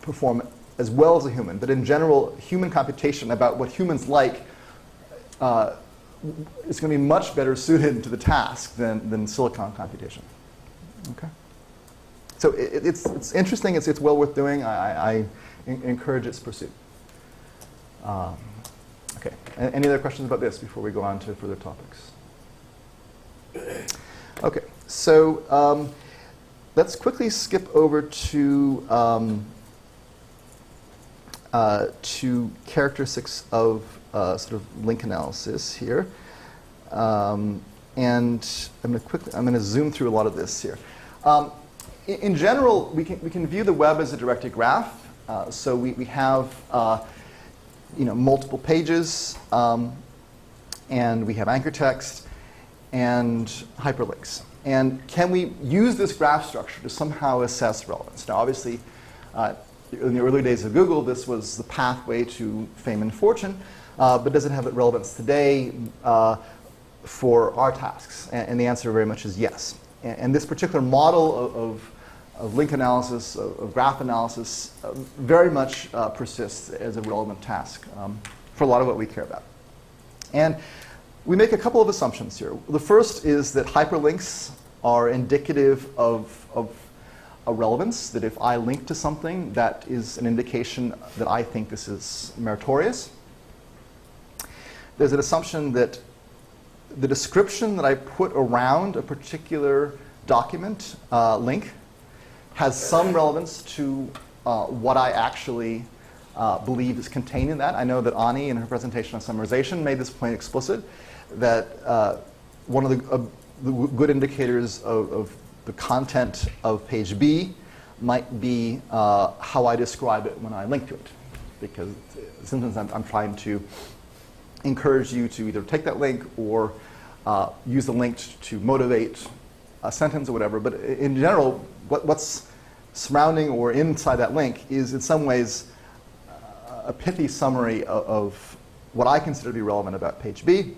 perform as well as a human. But in general, human computation about what humans like is going to be much better suited to the task than silicon computation. Okay. So it's interesting. It's well worth doing. I encourage its pursuit. Okay. Any other questions about this before we go on to further topics? Okay. So let's quickly skip over to characteristics of sort of link analysis here, and I'm going to zoom through a lot of this here. In general, we can view the web as a directed graph. So we have multiple pages, and we have anchor text and hyperlinks. And can we use this graph structure to somehow assess relevance? Now, obviously, in the early days of Google, this was the pathway to fame and fortune, but does it have relevance today for our tasks? And the answer very much is yes. And this particular model of link analysis, of graph analysis, very much persists as a relevant task for a lot of what we care about. And we make a couple of assumptions here. The first is that hyperlinks are indicative of a relevance, that if I link to something, that is an indication that I think this is meritorious. There's an assumption that the description that I put around a particular document link has some relevance to what I actually believe is contained in that. I know that Ani, in her presentation on summarization, made this point explicit, that one of the good indicators of the content of page B might be how I describe it when I link to it. Because sometimes I'm trying to encourage you to either take that link or use the link to motivate a sentence or whatever. But in general, what's surrounding or inside that link is in some ways a pithy summary of what I consider to be relevant about page B.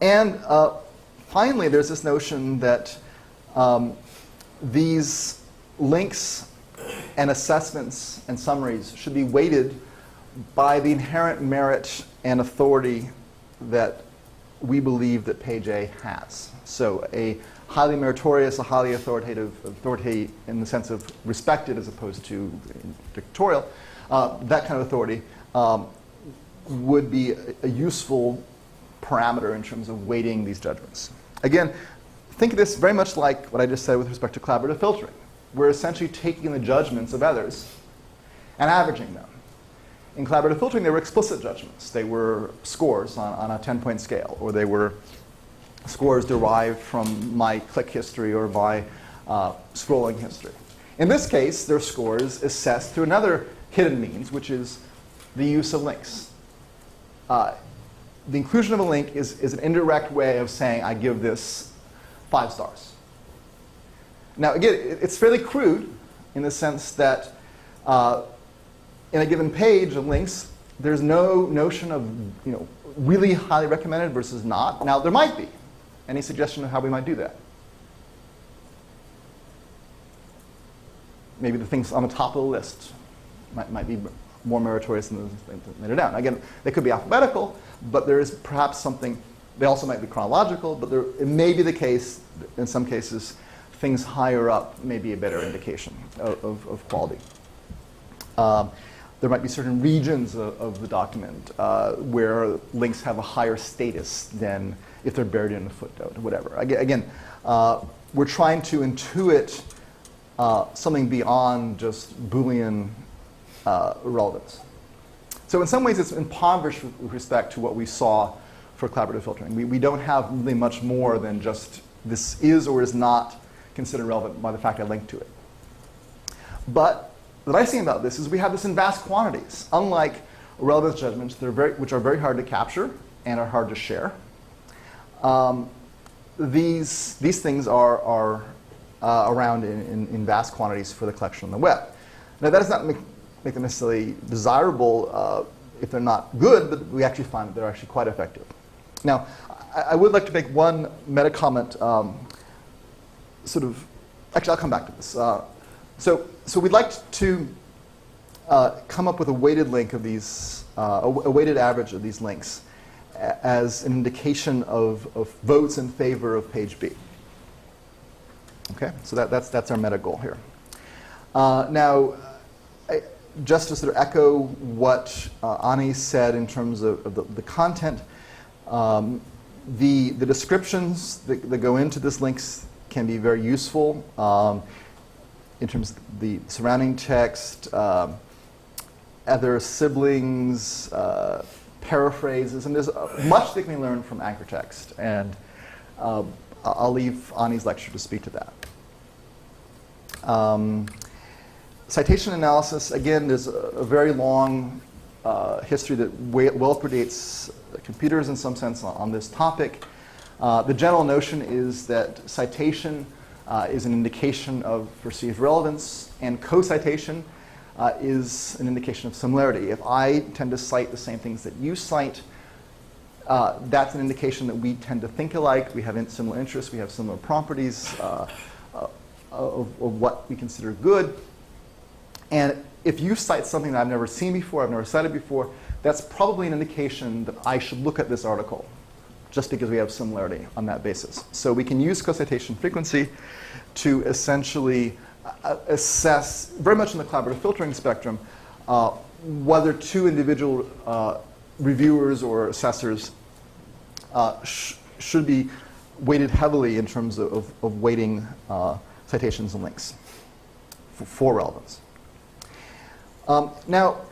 And finally, there's this notion that these links and assessments and summaries should be weighted by the inherent merit and authority that we believe that page A has. So a highly meritorious, a highly authoritative, authority in the sense of respected as opposed to dictatorial, that kind of authority would be a useful parameter in terms of weighting these judgments. Again, think of this very much like what I just said with respect to collaborative filtering. We're essentially taking the judgments of others and averaging them. In collaborative filtering, they were explicit judgments. They were scores on a 10-point scale, or they were scores derived from my click history or my scrolling history. In this case, their scores assessed through another hidden means, which is the use of links. The inclusion of a link is an indirect way of saying I give this 5 stars. Now, again, it's fairly crude in the sense that in a given page of links, there's no notion of really highly recommended versus not. Now, there might be. Any suggestion of how we might do that? Maybe the things on the top of the list might be more meritorious than later down. Again, they could be alphabetical, but there is perhaps something, they also might be chronological, but it may be the case, in some cases, things higher up may be a better indication of quality. There might be certain regions of the document where links have a higher status than if they're buried in a footnote or whatever. Again, we're trying to intuit something beyond just Boolean relevance. So in some ways, it's impoverished with respect to what we saw for collaborative filtering. We don't have really much more than just this is or is not considered relevant by the fact I linked to it. But the nice thing about this is we have this in vast quantities. Unlike relevance judgments, which are very hard to capture and are hard to share, these things are around in vast quantities for the collection on the web. Now, that does not make them necessarily desirable if they're not good, but we actually find that they're actually quite effective. Now, I would like to make one meta comment, actually, I'll come back to this. So we'd like to come up with a weighted link of these, a weighted average of these links as an indication of votes in favor of page B. Okay, so that's our meta goal here. Now, just to sort of echo what Ani said in terms of the content, the descriptions that go into this links can be very useful in terms of the surrounding text, other siblings, paraphrases, and there's much that can be learned from anchor text. And I'll leave Ani's lecture to speak to that. Citation analysis, again, there's a very long history that well predates computers in some sense on this topic. The general notion is that citation is an indication of perceived relevance, and co-citation is an indication of similarity. If I tend to cite the same things that you cite, that's an indication that we tend to think alike, we have similar interests, we have similar properties of what we consider good. And if you cite something that I've never seen before, I've never cited before, that's probably an indication that I should look at this article, just because we have similarity on that basis. So we can use co-citation frequency to essentially assess, very much in the collaborative filtering spectrum, whether two individual reviewers or assessors should be weighted heavily in terms of weighting citations and links for relevance. Now,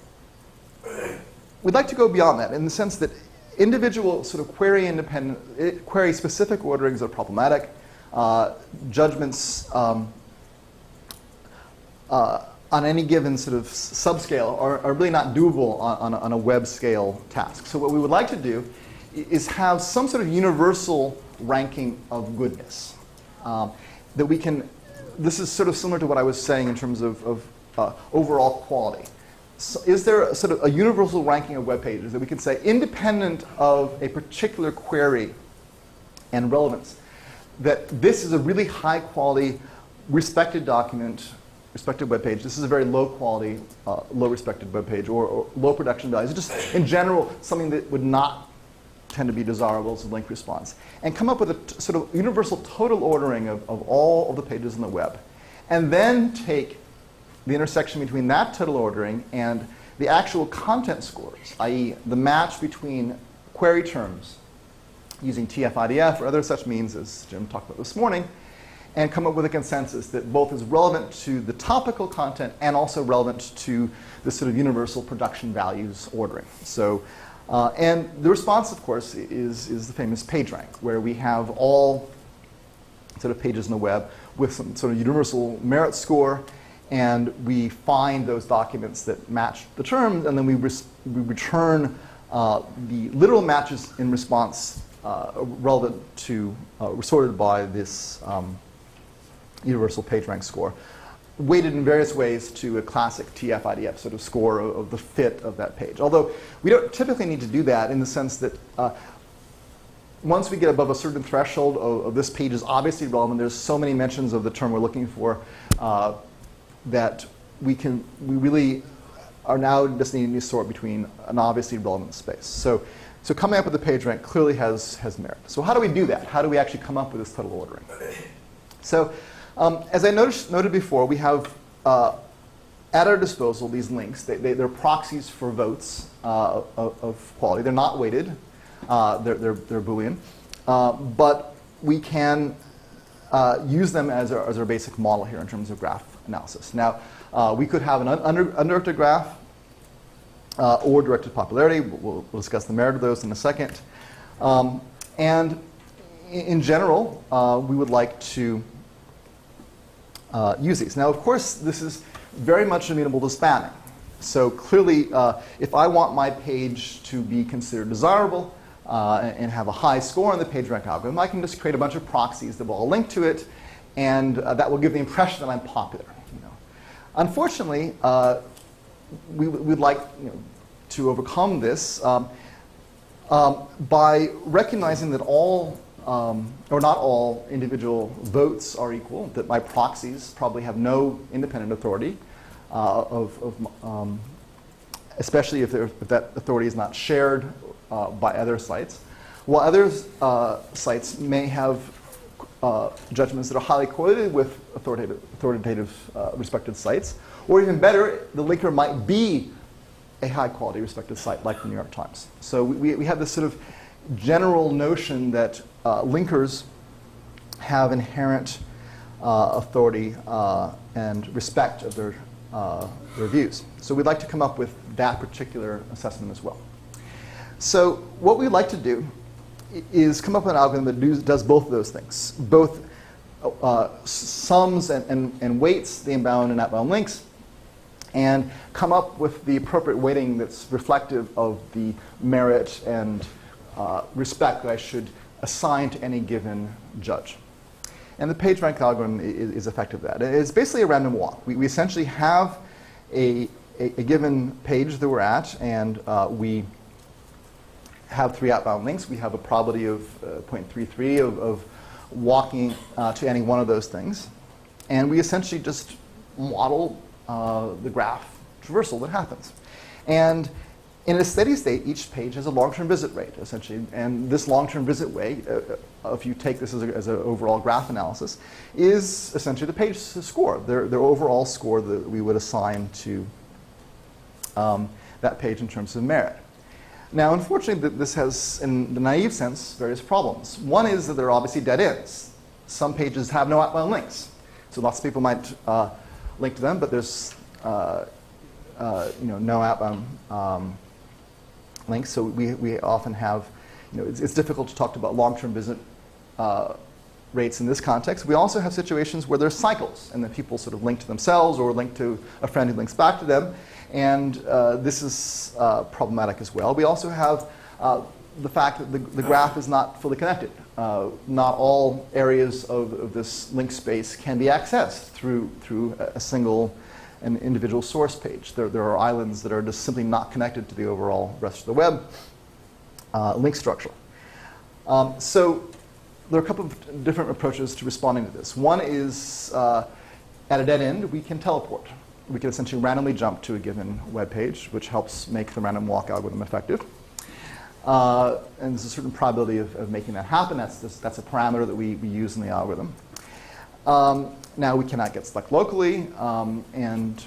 we'd like to go beyond that in the sense that individual sort of query-specific orderings are problematic. Judgments on any given sort of subscale are really not doable on a web scale task. So what we would like to do is have some sort of universal ranking of goodness that we can. This is sort of similar to what I was saying in terms of overall quality. So is there a sort of a universal ranking of web pages that we can say, independent of a particular query and relevance, that this is a really high quality, respected document, respected web page. This is a very low quality, low respected web page, or low production values. Just in general, something that would not tend to be desirable as a link response. And come up with a sort of universal total ordering of all of the pages on the web. And then take the intersection between that total ordering and the actual content scores, i.e. the match between query terms using TF-IDF or other such means, as Jim talked about this morning, and come up with a consensus that both is relevant to the topical content and also relevant to the sort of universal production values ordering. So, and the response, of course, is the famous PageRank, where we have all sort of pages in the web with some sort of universal merit score, and we find those documents that match the terms, and then we return the literal matches in response relevant to, sorted by this universal PageRank score, weighted in various ways to a classic TF-IDF sort of score of the fit of that page. Although we don't typically need to do that in the sense that once we get above a certain threshold of this page is obviously relevant, there's so many mentions of the term we're looking for that we really are now just needing to sort between an obviously relevant space. So coming up with the PageRank clearly has merit. So how do we do that? How do we actually come up with this total ordering? So as I noted before, we have at our disposal these links. They're proxies for votes of quality. They're not weighted. They're Boolean. But we can use them as our basic model here in terms of graph analysis. Now, we could have an undirected graph or directed popularity. We'll discuss the merit of those in a second. And in general, we would like to use these. Now, of course, this is very much amenable to spanning. So clearly, if I want my page to be considered desirable and have a high score on the PageRank algorithm, I can just create a bunch of proxies that will all link to it, and that will give the impression that I'm popular. Unfortunately, we'd like to overcome this by recognizing that all or not all individual votes are equal, that my proxies probably have no independent authority, especially if that authority is not shared by other sites, while other sites may have judgments that are highly correlated with authoritative respected sites, or even better, the linker might be a high-quality respected site like the New York Times. So we have this sort of general notion that linkers have inherent authority and respect of their views. So we'd like to come up with that particular assessment as well. So what we'd like to do is come up with an algorithm that does both of those things, both sums and weights the inbound and outbound links, and come up with the appropriate weighting that's reflective of the merit and respect that I should assign to any given judge. And the PageRank algorithm is effective at that. It's basically a random walk. We essentially have a given page that we're at, and we have 3 outbound links. We have a probability of 0.33 of walking to any one of those things. And we essentially just model the graph traversal that happens. And in a steady state, each page has a long-term visit rate, essentially. And this long-term visit rate, if you take this as an overall graph analysis, is essentially the page score, their overall score that we would assign to that page in terms of merit. Now, unfortunately, this has, in the naive sense, various problems. One is that there are obviously dead ends. Some pages have no outbound links. So lots of people might link to them, but there's no outbound links. So we often have, it's difficult to talk about long-term visit rates in this context. We also have situations where there's cycles, and then people sort of link to themselves or link to a friend who links back to them. And this is problematic as well. We also have the fact that the graph is not fully connected. Not all areas of this link space can be accessed through a single and individual source page. There are islands that are just simply not connected to the overall rest of the web link structure. So there are a couple of different approaches to responding to this. One is at a dead end, we can teleport. We can essentially randomly jump to a given web page, which helps make the random walk algorithm effective. And there's a certain probability of making that happen. That's a parameter that we use in the algorithm. Now we cannot get stuck locally, and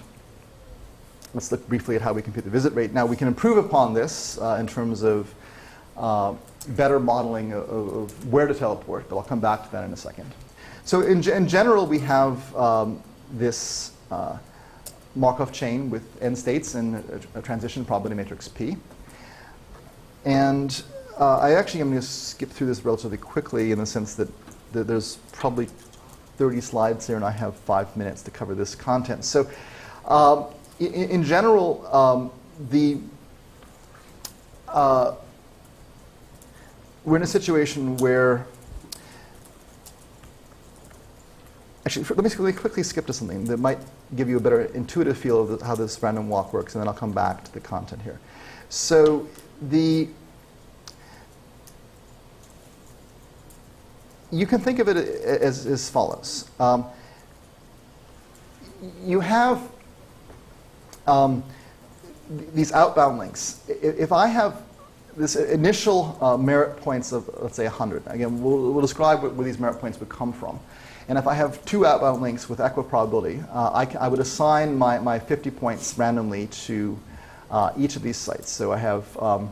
let's look briefly at how we compute the visit rate. Now we can improve upon this in terms of better modeling of where to teleport, but I'll come back to that in a second. So in general, we have this Markov chain with n states and a transition probability matrix P. And I actually am going to skip through this relatively quickly in the sense that there's probably 30 slides here, and I have 5 minutes to cover this content. So in general, we're in a situation where, actually, let me quickly skip to something that might give you a better intuitive feel of how this random walk works, and then I'll come back to the content here. So you can think of it as follows. You have these outbound links. If I have this initial merit points of, let's say, 100. Again, we'll describe where these merit points would come from. And if I have 2 outbound links with equiprobability, I would assign my 50 points randomly to each of these sites. So I have,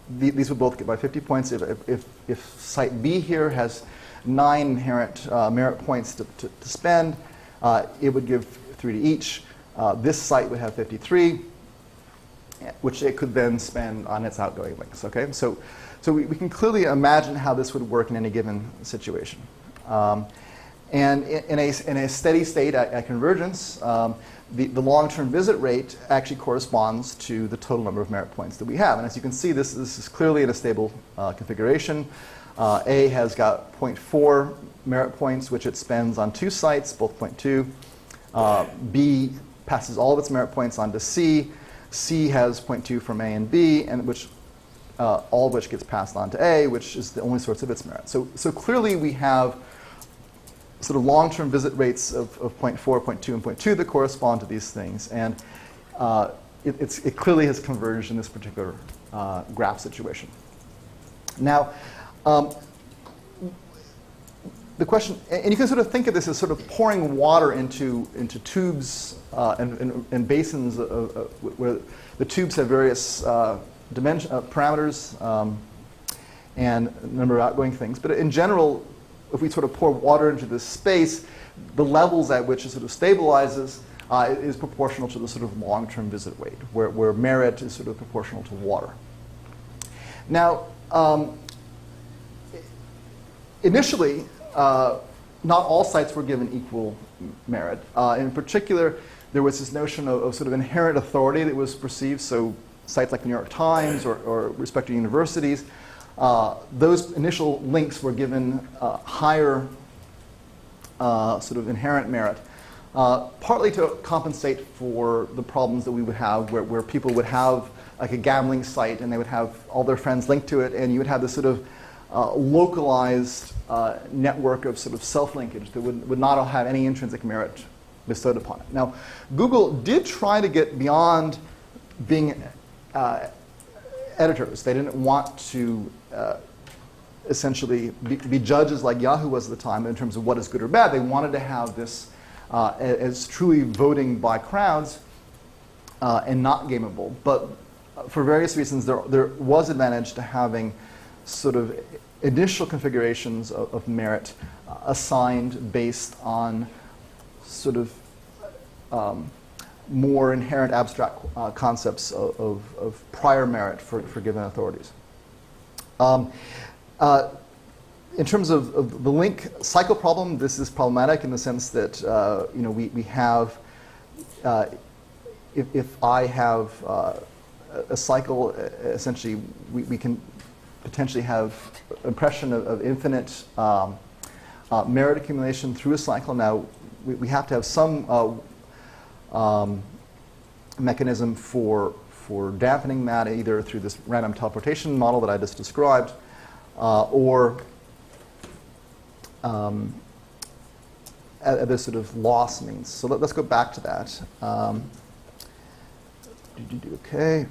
these would both get my 50 points. If site B here has 9 inherent merit points to spend, it would give 3 to each. This site would have 53, which it could then spend on its outgoing links. Okay, so we can clearly imagine how this would work in any given situation. And in a steady state at convergence, the long-term visit rate actually corresponds to the total number of merit points that we have. And as you can see, this is clearly in a stable configuration. A has got 0.4 merit points, which it spends on 2 sites, both 0.2. B passes all of its merit points on to C. C has 0.2 from A and B, and all of which gets passed on to A, which is the only source of its merit. So clearly we have sort of long-term visit rates of 0.4, 0.2, and 0.2 that correspond to these things. And it clearly has converged in this particular graph situation. Now, the question, and you can sort of think of this as sort of pouring water into tubes and basins where the tubes have various parameters and a number of outgoing things. But in general, if we sort of pour water into this space, the levels at which it sort of stabilizes is proportional to the sort of long-term visit rate, where merit is sort of proportional to water. Now, initially, not all sites were given equal merit. In particular, there was this notion of sort of inherent authority that was perceived. So sites like the New York Times or respected universities, those initial links were given higher sort of inherent merit, partly to compensate for the problems that we would have where people would have like a gambling site and they would have all their friends linked to it, and you would have this sort of localized network of sort of self-linkage that would not have any intrinsic merit bestowed upon it. Now, Google did try to get beyond being editors. They didn't want to essentially be judges like Yahoo was at the time in terms of what is good or bad. They wanted to have this as truly voting by crowds and not gameable. But for various reasons, there was advantage to having sort of initial configurations of merit assigned based on sort of more inherent abstract concepts of prior merit for given authorities. In terms of the link cycle problem, this is problematic in the sense that we have, if I have a cycle, essentially we can potentially have impression of infinite merit accumulation through a cycle. Now, we have to have some mechanism for dampening that, either through this random teleportation model that I just described, or other sort of loss means. So let's go back to that. Okay.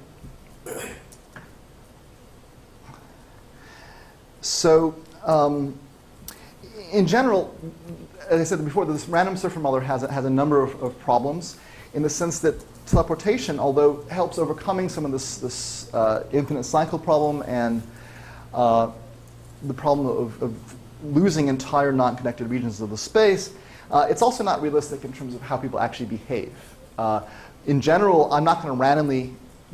So in general, as I said before, this random surfer modeler has a number of problems in the sense that teleportation, although helps overcoming some of this infinite cycle problem and the problem of losing entire non-connected regions of the space, it's also not realistic in terms of how people actually behave. In general, I'm not going to randomly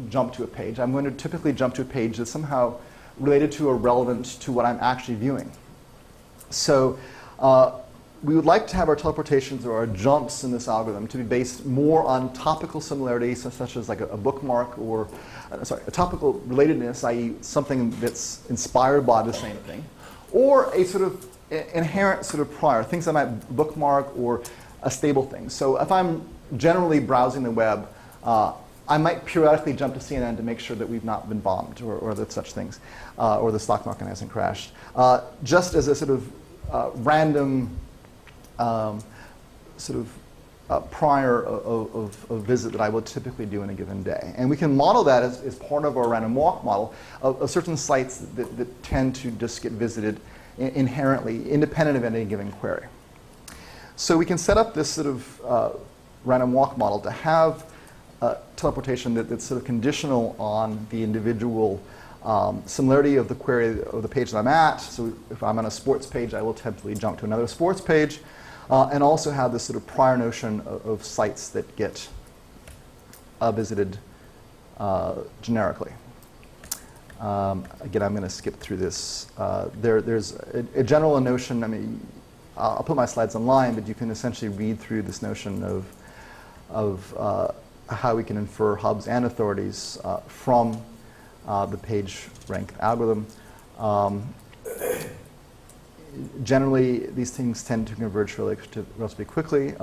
jump to a page. I'm going to typically jump to a page that's somehow related to or relevant to what I'm actually viewing. So we would like to have our teleportations or our jumps in this algorithm to be based more on topical similarities, such as like a bookmark or, a topical relatedness, i.e. something that's inspired by the same thing, or a sort of inherent sort of prior, things I might bookmark or a stable thing. So if I'm generally browsing the web, I might periodically jump to CNN to make sure that we've not been bombed or that such things, or the stock market hasn't crashed. Just as a sort of random prior of visit that I would typically do in a given day. And we can model that as part of our random walk model of certain sites that tend to just get visited inherently, independent of any given query. So we can set up this sort of random walk model to have teleportation that's sort of conditional on the individual similarity of the query of the page that I'm at. So if I'm on a sports page, I will typically jump to another sports page, and also have this sort of prior notion of sites that get visited generically. Again, I'm going to skip through this. There's a general notion. I mean, I'll put my slides online, but you can essentially read through this notion of how we can infer hubs and authorities from the page rank algorithm. Generally, these things tend to converge relatively quickly.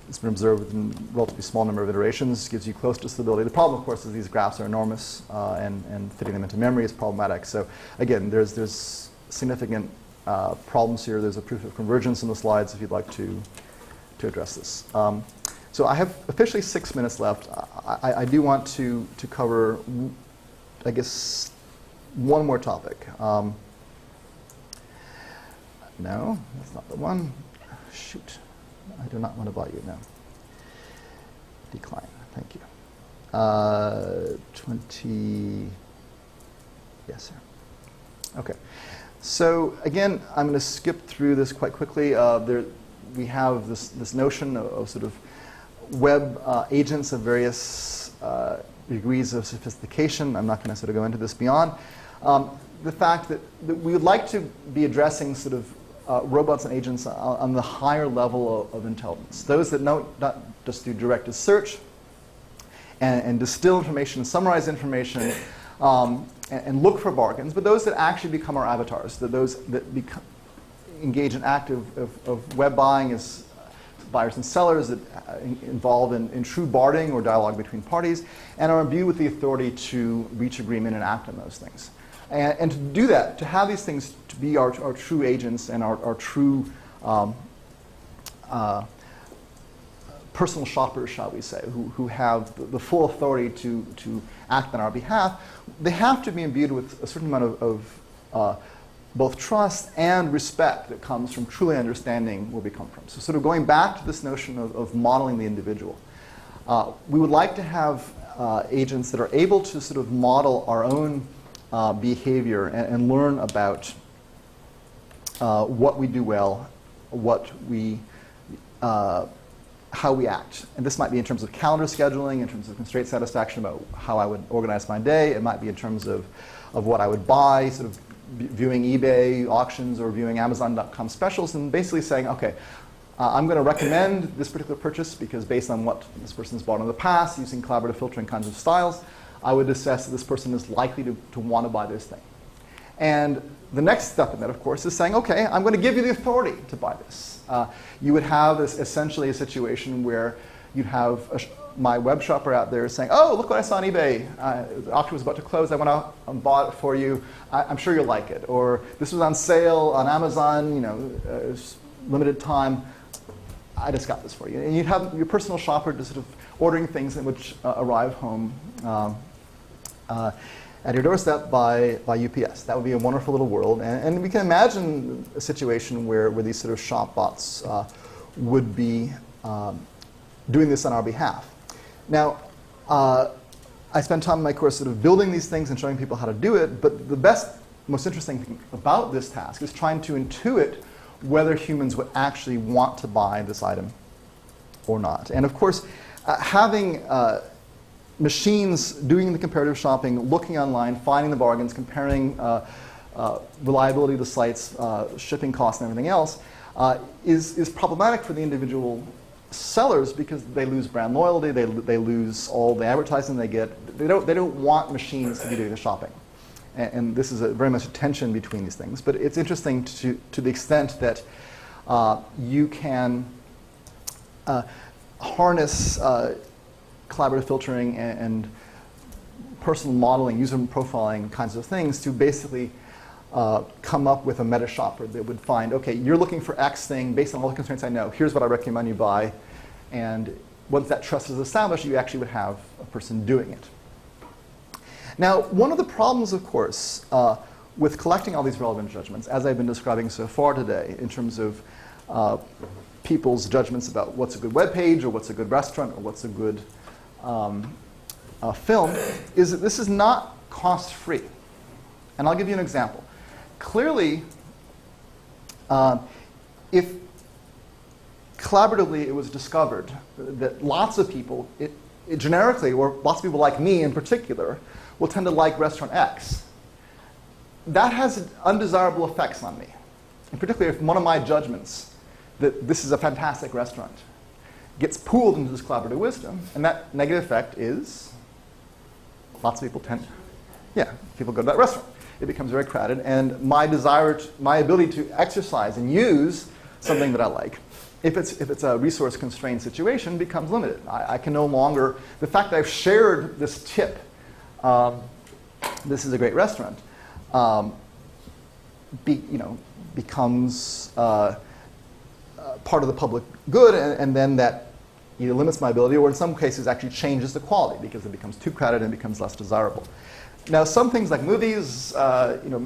It's been observed in a relatively small number of iterations, gives you close to stability. The problem, of course, is these graphs are enormous, and fitting them into memory is problematic. So again, there's significant problems here. There's a proof of convergence in the slides if you'd like to address this. So I have officially 6 minutes left. I do want to cover, I guess, one more topic. No, that's not the one. Shoot. I do not want to buy you now. Decline. Thank you. 20. Yes, sir. Okay. So again, I'm going to skip through this quite quickly. We have this notion of sort of web agents of various degrees of sophistication. I'm not going to sort of go into this beyond. The fact that we would like to be addressing sort of robots and agents on the higher level of intelligence. Those that not just do directed search and distill information and summarize information and look for bargains, but those that actually become our avatars, those that engage in active of web buying as buyers and sellers that involve in true bartering or dialogue between parties, and are imbued with the authority to reach agreement and act on those things. And to do that, to have these things to be our true agents and our true personal shoppers, shall we say, who have the full authority to act on our behalf, they have to be imbued with a certain amount of both trust and respect that comes from truly understanding where we come from. So sort of going back to this notion of modeling the individual, we would like to have agents that are able to sort of model our own behavior and learn about what we do well, how we act. And this might be in terms of calendar scheduling, in terms of constraint satisfaction about how I would organize my day. It might be in terms of what I would buy, sort of viewing eBay auctions or viewing Amazon.com specials, and basically saying, okay, I'm going to recommend this particular purchase because based on what this person's bought in the past, using collaborative filtering kinds of styles, I would assess that this person is likely to want to buy this thing. And the next step in that, of course, is saying, okay, I'm going to give you the authority to buy this. You would have essentially a situation where you'd have my web shopper out there saying, oh, look what I saw on eBay. The auction was about to close. I went out and bought it for you. I'm sure you'll like it. Or this was on sale on Amazon, limited time. I just got this for you. And you'd have your personal shopper just sort of ordering things that would arrive home at your doorstep by UPS. That would be a wonderful little world. And we can imagine a situation where these sort of shop bots would be doing this on our behalf. Now, I spent time in my course sort of building these things and showing people how to do it, but the best, most interesting thing about this task is trying to intuit whether humans would actually want to buy this item or not. And of course, having machines doing the comparative shopping, looking online, finding the bargains, comparing reliability of the sites, shipping costs, and everything else, is problematic for the individual sellers because they lose brand loyalty, they lose all the advertising they get. They don't want machines to be doing the shopping. And this is very much a tension between these things. But it's interesting to the extent that you can harness collaborative filtering and personal modeling, user profiling kinds of things to basically come up with a meta shopper that would find, okay, you're looking for X thing based on all the constraints I know. Here's what I recommend you buy. And once that trust is established, you actually would have a person doing it. Now, one of the problems, of course, with collecting all these relevant judgments, as I've been describing so far today, in terms of people's judgments about what's a good web page or what's a good restaurant or what's a good film, is that this is not cost-free. And I'll give you an example. Clearly, if collaboratively it was discovered that lots of people, generically, or lots of people like me in particular, will tend to like restaurant X, that has undesirable effects on me. And particularly if one of my judgments that this is a fantastic restaurant gets pooled into this collaborative wisdom, and that negative effect is lots of people people go to that restaurant. It becomes very crowded, and my ability to exercise and use something that I like, if it's a resource-constrained situation, becomes limited. I can no longer, the fact that I've shared this tip, this is a great restaurant, becomes part of the public good, and then that either limits my ability or in some cases actually changes the quality because it becomes too crowded and becomes less desirable. Now, some things like movies,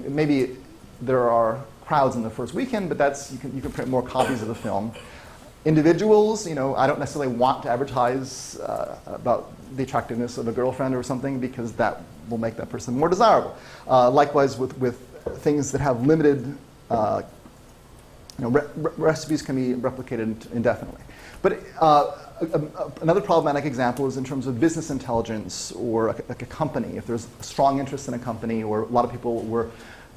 maybe there are crowds in the first weekend, but you can print more copies of the film. Individuals, I don't necessarily want to advertise about the attractiveness of a girlfriend or something because that will make that person more desirable. Likewise, with things that have limited, recipes can be replicated indefinitely. But another problematic example is in terms of business intelligence or like a company. If there's strong interest in a company or a lot of people were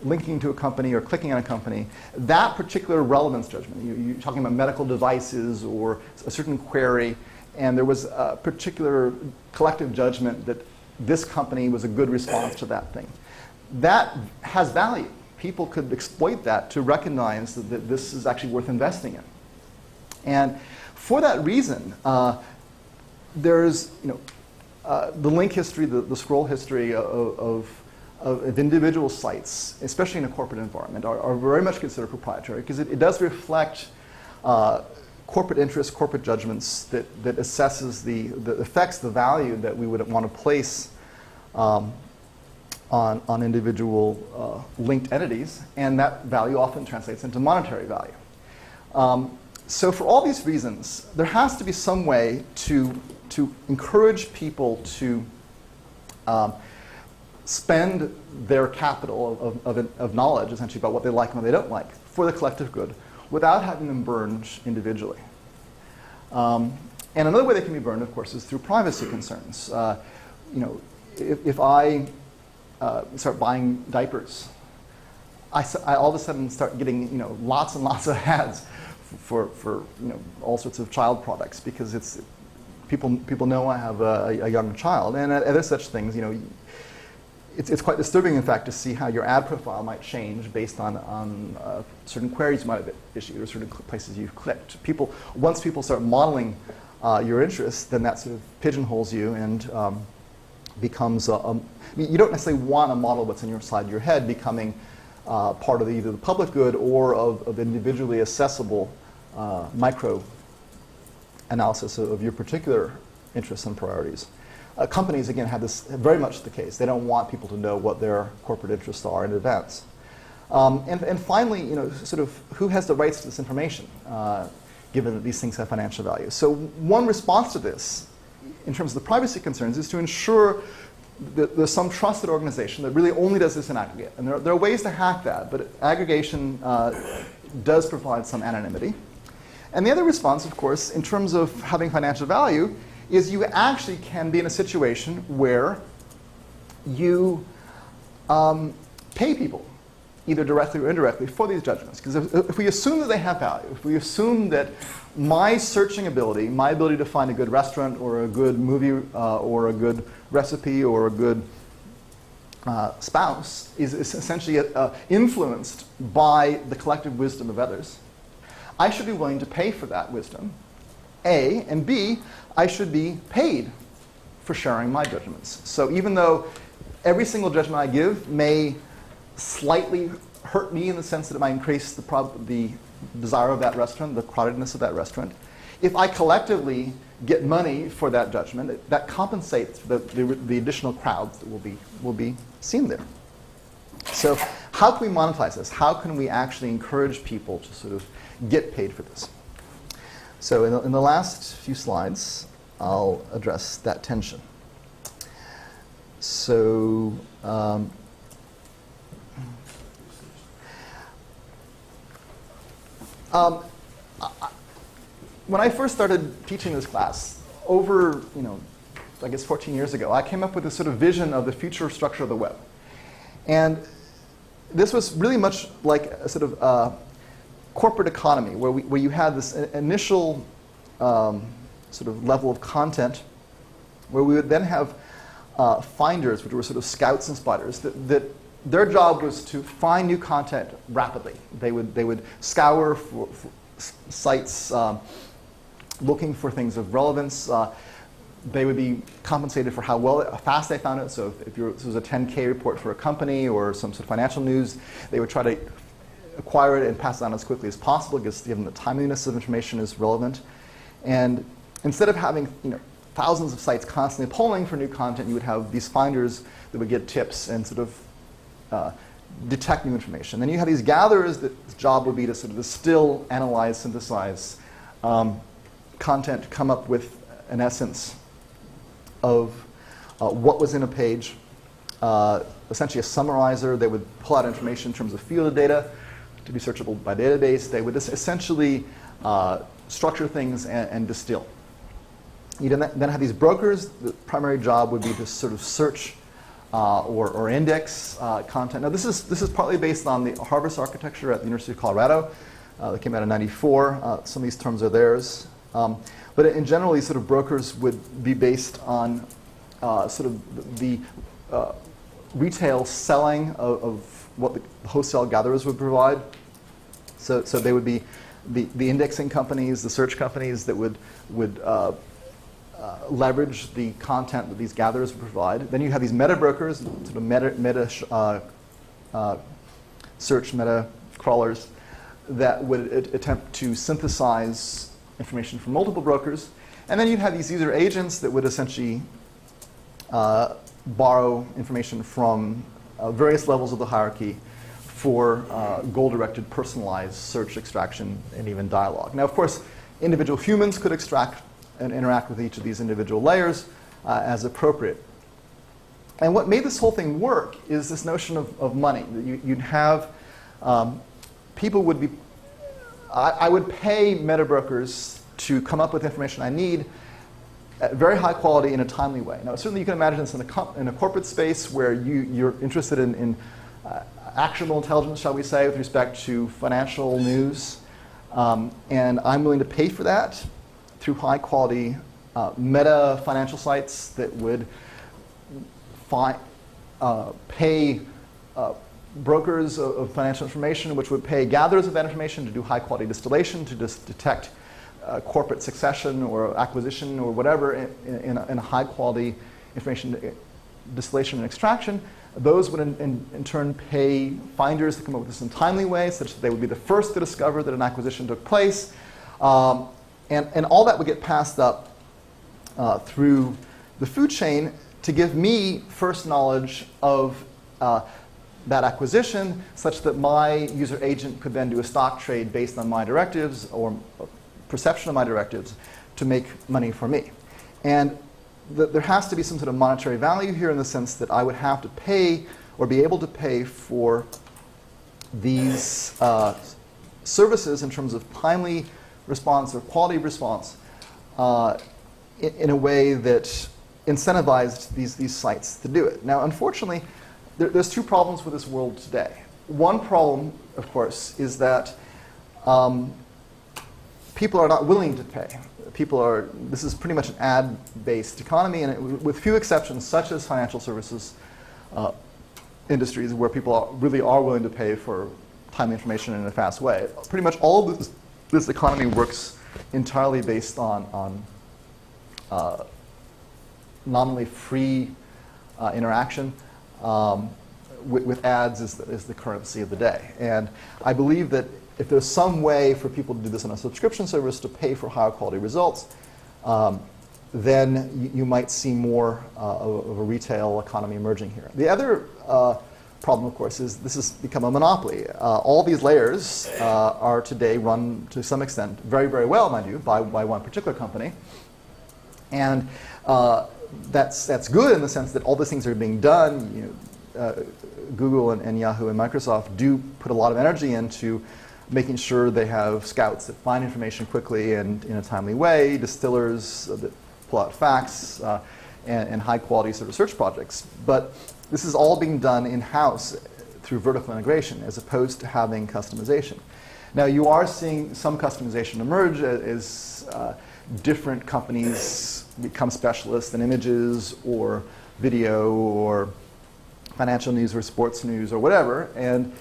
linking to a company or clicking on a company, that particular relevance judgment, you're talking about medical devices or a certain query, and there was a particular collective judgment that this company was a good response to that thing. That has value. People could exploit that to recognize that this is actually worth investing in. And for that reason, there's the link history, the scroll history of individual sites, especially in a corporate environment, are very much considered proprietary because it does reflect corporate interests, corporate judgments that assesses the affects the value that we would want to place on individual linked entities, and that value often translates into monetary value. So for all these reasons, there has to be some way to encourage people to spend their capital of knowledge, essentially, about what they like and what they don't like, for the collective good, without having them burned individually. And another way they can be burned, of course, is through privacy concerns. If I start buying diapers, I all of a sudden start getting lots and lots of ads for all sorts of child products because people know I have a young child, and other such things. It's quite disturbing, in fact, to see how your ad profile might change based on certain queries you might have issued or certain places you've clicked. Once people start modeling your interests, then that sort of pigeonholes you and becomes you don't necessarily want to model what's inside your head becoming part of either the public good or of individually accessible micro analysis of your particular interests and priorities. Companies, again, have this very much the case. They don't want people to know what their corporate interests are in advance. And finally, sort of who has the rights to this information, given that these things have financial value. So one response to this in terms of the privacy concerns, is to ensure that there's some trusted organization that really only does this in aggregate. And there are ways to hack that, but aggregation does provide some anonymity. And the other response, of course, in terms of having financial value, is you actually can be in a situation where you pay people, either directly or indirectly, for these judgments. Because if we assume that they have value, if we assume that my searching ability, my ability to find a good restaurant or a good movie or a good recipe or a good spouse is essentially influenced by the collective wisdom of others, I should be willing to pay for that wisdom, A, and B, I should be paid for sharing my judgments. So even though every single judgment I give may slightly hurt me in the sense that it might increase the desire of that restaurant, the crowdedness of that restaurant, if I collectively get money for that judgment, that compensates the additional crowds that will be seen there. So how can we monetize this? How can we actually encourage people to sort of get paid for this? So in the last few slides, I'll address that tension. So when I first started teaching this class, over, I guess 14 years ago, I came up with this sort of vision of the future structure of the web. And this was really much like a sort of corporate economy where you had this initial sort of level of content where we would then have finders, which were sort of scouts and spotters, that their job was to find new content rapidly. They would scour for sites looking for things of relevance. They would be compensated for how fast they found it. So if this was a 10K report for a company or some sort of financial news, they would try to acquire it and pass it on as quickly as possible, because given the timeliness of information is relevant. And instead of having thousands of sites constantly polling for new content, you would have these finders that would get tips and sort of detect new information. Then you have these gatherers whose job would be to sort of distill, analyze, synthesize content, to come up with an essence of what was in a page. Essentially a summarizer. They would pull out information in terms of fielded data to be searchable by database. They would essentially structure things and distill. You then have these brokers. The primary job would be to sort of search or index content. Now this is partly based on the Harvest architecture at the University of Colorado that came out in '94. Some of these terms are theirs. But in general, these sort of brokers would be based on sort of the retail selling of what the wholesale gatherers would provide. So they would be the indexing companies, the search companies that would leverage the content that these gatherers would provide. Then you have these meta brokers, sort of meta search, meta crawlers that would attempt to synthesize information from multiple brokers. And then you'd have these user agents that would essentially borrow information from various levels of the hierarchy for goal-directed, personalized search, extraction, and even dialogue. Now, of course, individual humans could extract and interact with each of these individual layers as appropriate. And what made this whole thing work is this notion of money. You'd have people would be, I would pay meta brokers to come up with information I need at very high quality in a timely way. Now, certainly you can imagine this in a corporate space where you're interested in actionable intelligence, shall we say, with respect to financial news. And I'm willing to pay for that through high quality meta financial sites that would pay brokers of financial information, which would pay gatherers of that information to do high quality distillation, to just detect corporate succession or acquisition or whatever in a high quality information distillation and extraction. Those would in turn pay finders to come up with this in a timely way, such that they would be the first to discover that an acquisition took place. And all that would get passed up through the food chain to give me first knowledge of that acquisition, such that my user agent could then do a stock trade based on my directives or perception of my directives to make money for me. And there has to be some sort of monetary value here in the sense that I would have to pay or be able to pay for these services in terms of timely response or quality of response in a way that incentivized these sites to do it. Now, unfortunately, there's two problems with this world today. One problem, of course, is that people are not willing to pay. This is pretty much an ad-based economy, and with few exceptions, such as financial services industries, where people really are willing to pay for timely information in a fast way. Pretty much all of this economy works entirely based on nominally free interaction with ads is the currency of the day. And I believe that if there's some way for people to do this on a subscription service to pay for higher quality results, then you might see more of a retail economy emerging here. The other problem, of course, is this has become a monopoly. All these layers are today run to some extent very, very well, mind you, by one particular company. And that's good in the sense that all these things are being done. Google and Yahoo and Microsoft do put a lot of energy into making sure they have scouts that find information quickly and in a timely way, distillers that pull out facts, and high quality sort of search projects. But this is all being done in-house through vertical integration as opposed to having customization. Now, you are seeing some customization emerge as different companies become specialists in images or video or financial news or sports news or whatever. And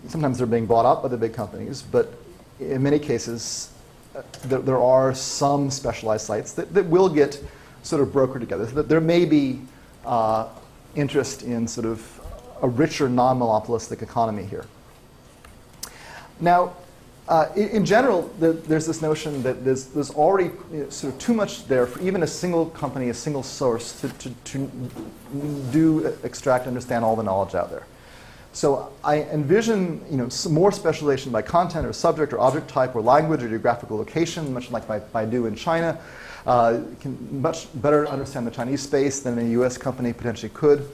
sometimes they're being bought up by the big companies, but in many cases, there are some specialized sites that will get sort of brokered together. There may be interest in sort of a richer, non-monopolistic economy here. Now, in general, there's this notion that there's already sort of too much there for even a single company, a single source to do extract, understand all the knowledge out there. So I envision some more specialization by content or subject or object type or language or geographical location, much like Baidu in China. Can much better understand the Chinese space than a US company potentially could.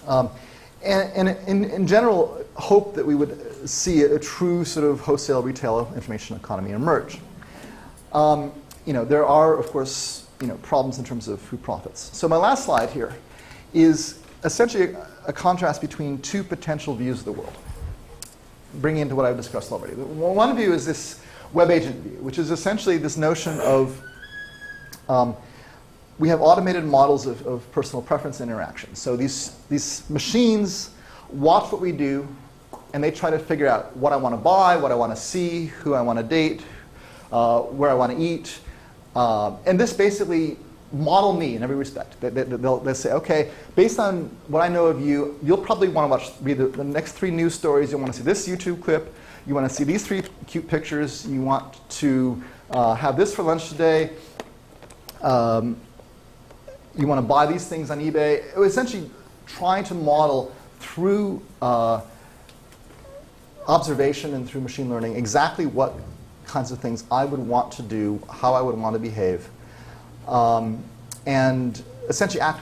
And in general, hope that we would see a true sort of wholesale retail information economy emerge. There are, of course, problems in terms of who profits. So my last slide here is essentially a contrast between two potential views of the world, bringing into what I've discussed already. One view is this web agent view, which is essentially this notion of we have automated models of personal preference interaction. So these machines watch what we do, and they try to figure out what I want to buy, what I want to see, who I want to date, where I want to eat. And this basically model me in every respect. They'll say, okay, based on what I know of you, you'll probably want to read the next 3 news stories. You'll want to see this YouTube clip. You want to see these 3 cute pictures. You want to have this for lunch today. You want to buy these things on eBay. It was essentially trying to model through observation and through machine learning exactly what kinds of things I would want to do, how I would want to behave, and essentially act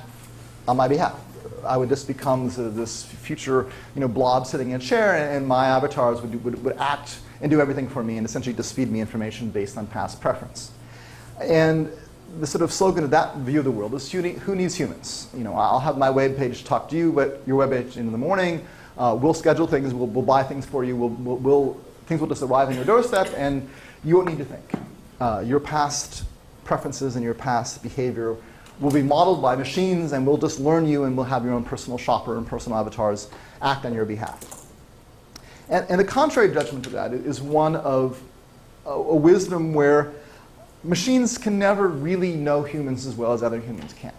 on my behalf. I would just become this future blob sitting in a chair, and my avatars would act and do everything for me and essentially just feed me information based on past preference. And the sort of slogan of that view of the world is who needs humans? I'll have my web page talk to you, but your web page in the morning. We'll schedule things. We'll buy things for you. Things will just arrive on your doorstep, and you won't need to think. Your past preferences and your past behavior will be modeled by machines, and we'll just learn you, and we'll have your own personal shopper and personal avatars act on your behalf. And the contrary judgment to that is one of a wisdom where machines can never really know humans as well as other humans can.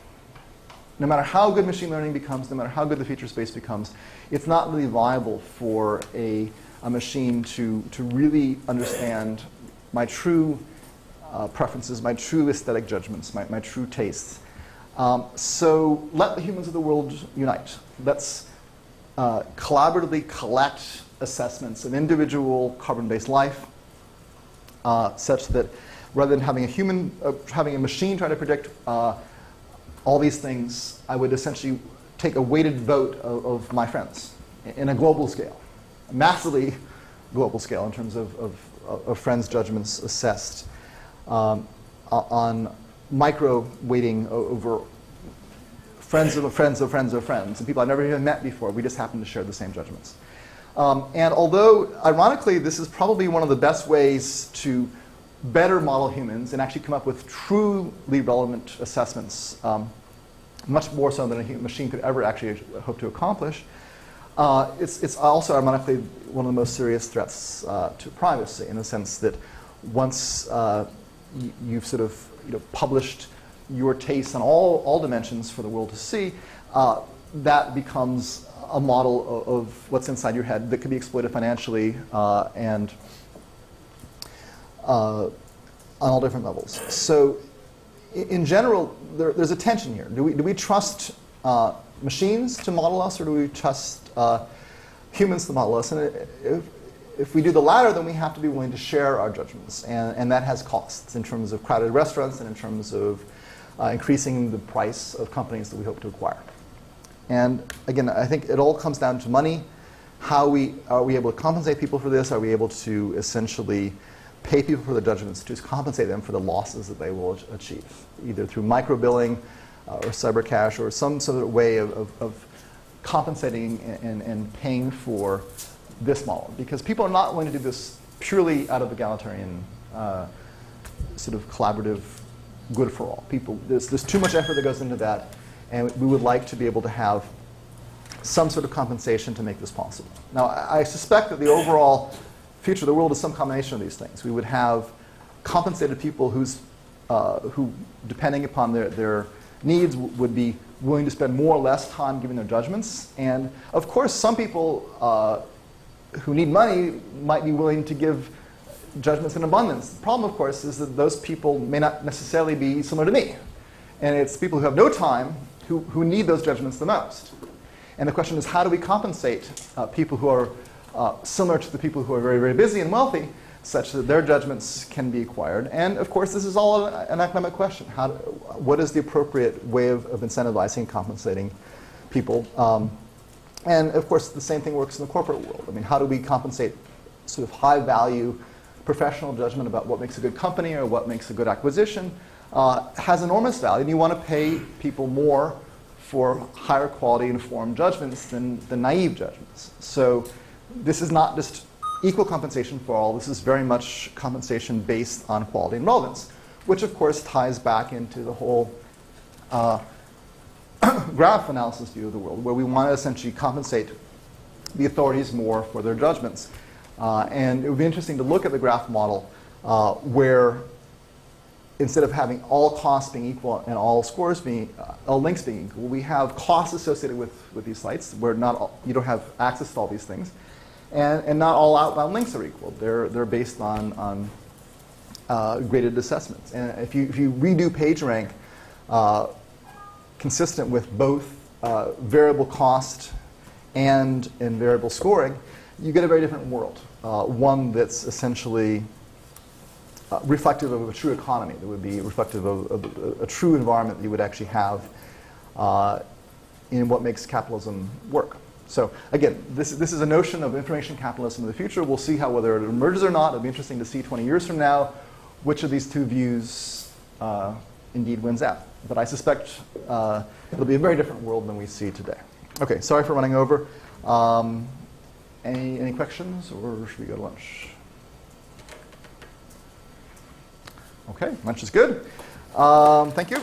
No matter how good machine learning becomes, no matter how good the feature space becomes, it's not really viable for a machine to really understand my true preferences, my true aesthetic judgments, my true tastes. So let the humans of the world unite. Let's collaboratively collect assessments of individual carbon-based life such that rather than having a machine try to predict all these things, I would essentially take a weighted vote of my friends in a global scale, a massively global scale in terms of friends' judgments assessed on micro weighting over friends of friends of friends of friends, and people I've never even met before. We just happen to share the same judgments. And although, ironically, this is probably one of the best ways to better model humans and actually come up with truly relevant assessments, much more so than a machine could ever actually hope to accomplish, it's also, ironically, one of the most serious threats to privacy, in the sense that once you've sort of published your tastes on all dimensions for the world to see, that becomes a model of what's inside your head that could be exploited financially and on all different levels. So in general, there's a tension here. Do we trust machines to model us, or do we trust humans to model us? And if we do the latter, then we have to be willing to share our judgments. And that has costs in terms of crowded restaurants and in terms of increasing the price of companies that we hope to acquire. And again, I think it all comes down to money. Are we able to compensate people for this? Are we able to essentially pay people for the judgments to compensate them for the losses that they will achieve, either through micro-billing or cyber cash or some sort of way of compensating and paying for this model? Because people are not willing to do this purely out of egalitarian sort of collaborative good for all. There's too much effort that goes into that, and we would like to be able to have some sort of compensation to make this possible. Now, I suspect that the overall future of the world is some combination of these things. We would have compensated people who, depending upon their needs, would be willing to spend more or less time giving their judgments. And of course, some people who need money might be willing to give judgments in abundance. The problem, of course, is that those people may not necessarily be similar to me. And it's people who have no time who need those judgments the most. And the question is, how do we compensate people who are similar to the people who are very, very busy and wealthy, such that their judgments can be acquired? And of course, this is all an economic question. What is the appropriate way of incentivizing and compensating people? And of course, the same thing works in the corporate world. I mean, how do we compensate sort of high-value professional judgment about what makes a good company or what makes a good acquisition? Has enormous value, and you want to pay people more for higher quality informed judgments than naive judgments. So this is not just equal compensation for all. This is very much compensation based on quality and relevance, which of course ties back into the whole graph analysis view of the world, where we want to essentially compensate the authorities more for their judgments. And it would be interesting to look at the graph model where instead of having all costs being equal and all scores being, all links being equal, we have costs associated with these sites where you don't have access to all these things. And not all outbound links are equal. They're based on graded assessments. And if you redo PageRank consistent with both variable cost and variable scoring, you get a very different world. One that's essentially reflective of a true economy, that would be reflective of a true environment that you would actually have in what makes capitalism work. So again, this is a notion of information capitalism in the future. We'll see whether it emerges or not. It'll be interesting to see 20 years from now which of these two views indeed wins out. But I suspect it'll be a very different world than we see today. Okay, sorry for running over. Any questions, or should we go to lunch? Okay, lunch is good. Thank you.